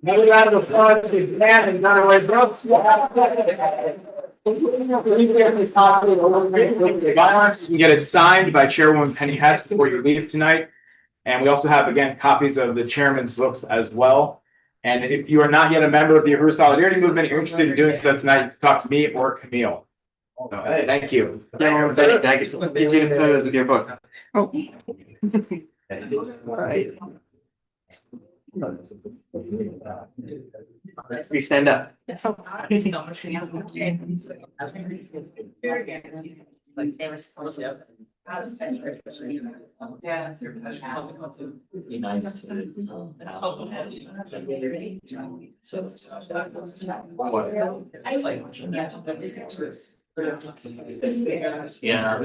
Another round of applause to Dan and Dunaway Brooks. Violence, you can get it signed by Chairwoman Penny Hess before you leave tonight. And we also have, again, copies of the chairman's books as well. And if you are not yet a member of the Uhuru Solidarity Movement, you're interested in doing so tonight, you can talk to me or Camille. So, hey, thank you. Thank you. It's in with your book. Oh. Right. We stand up. Like they were supposed to. Yeah. Be nice to. Yeah.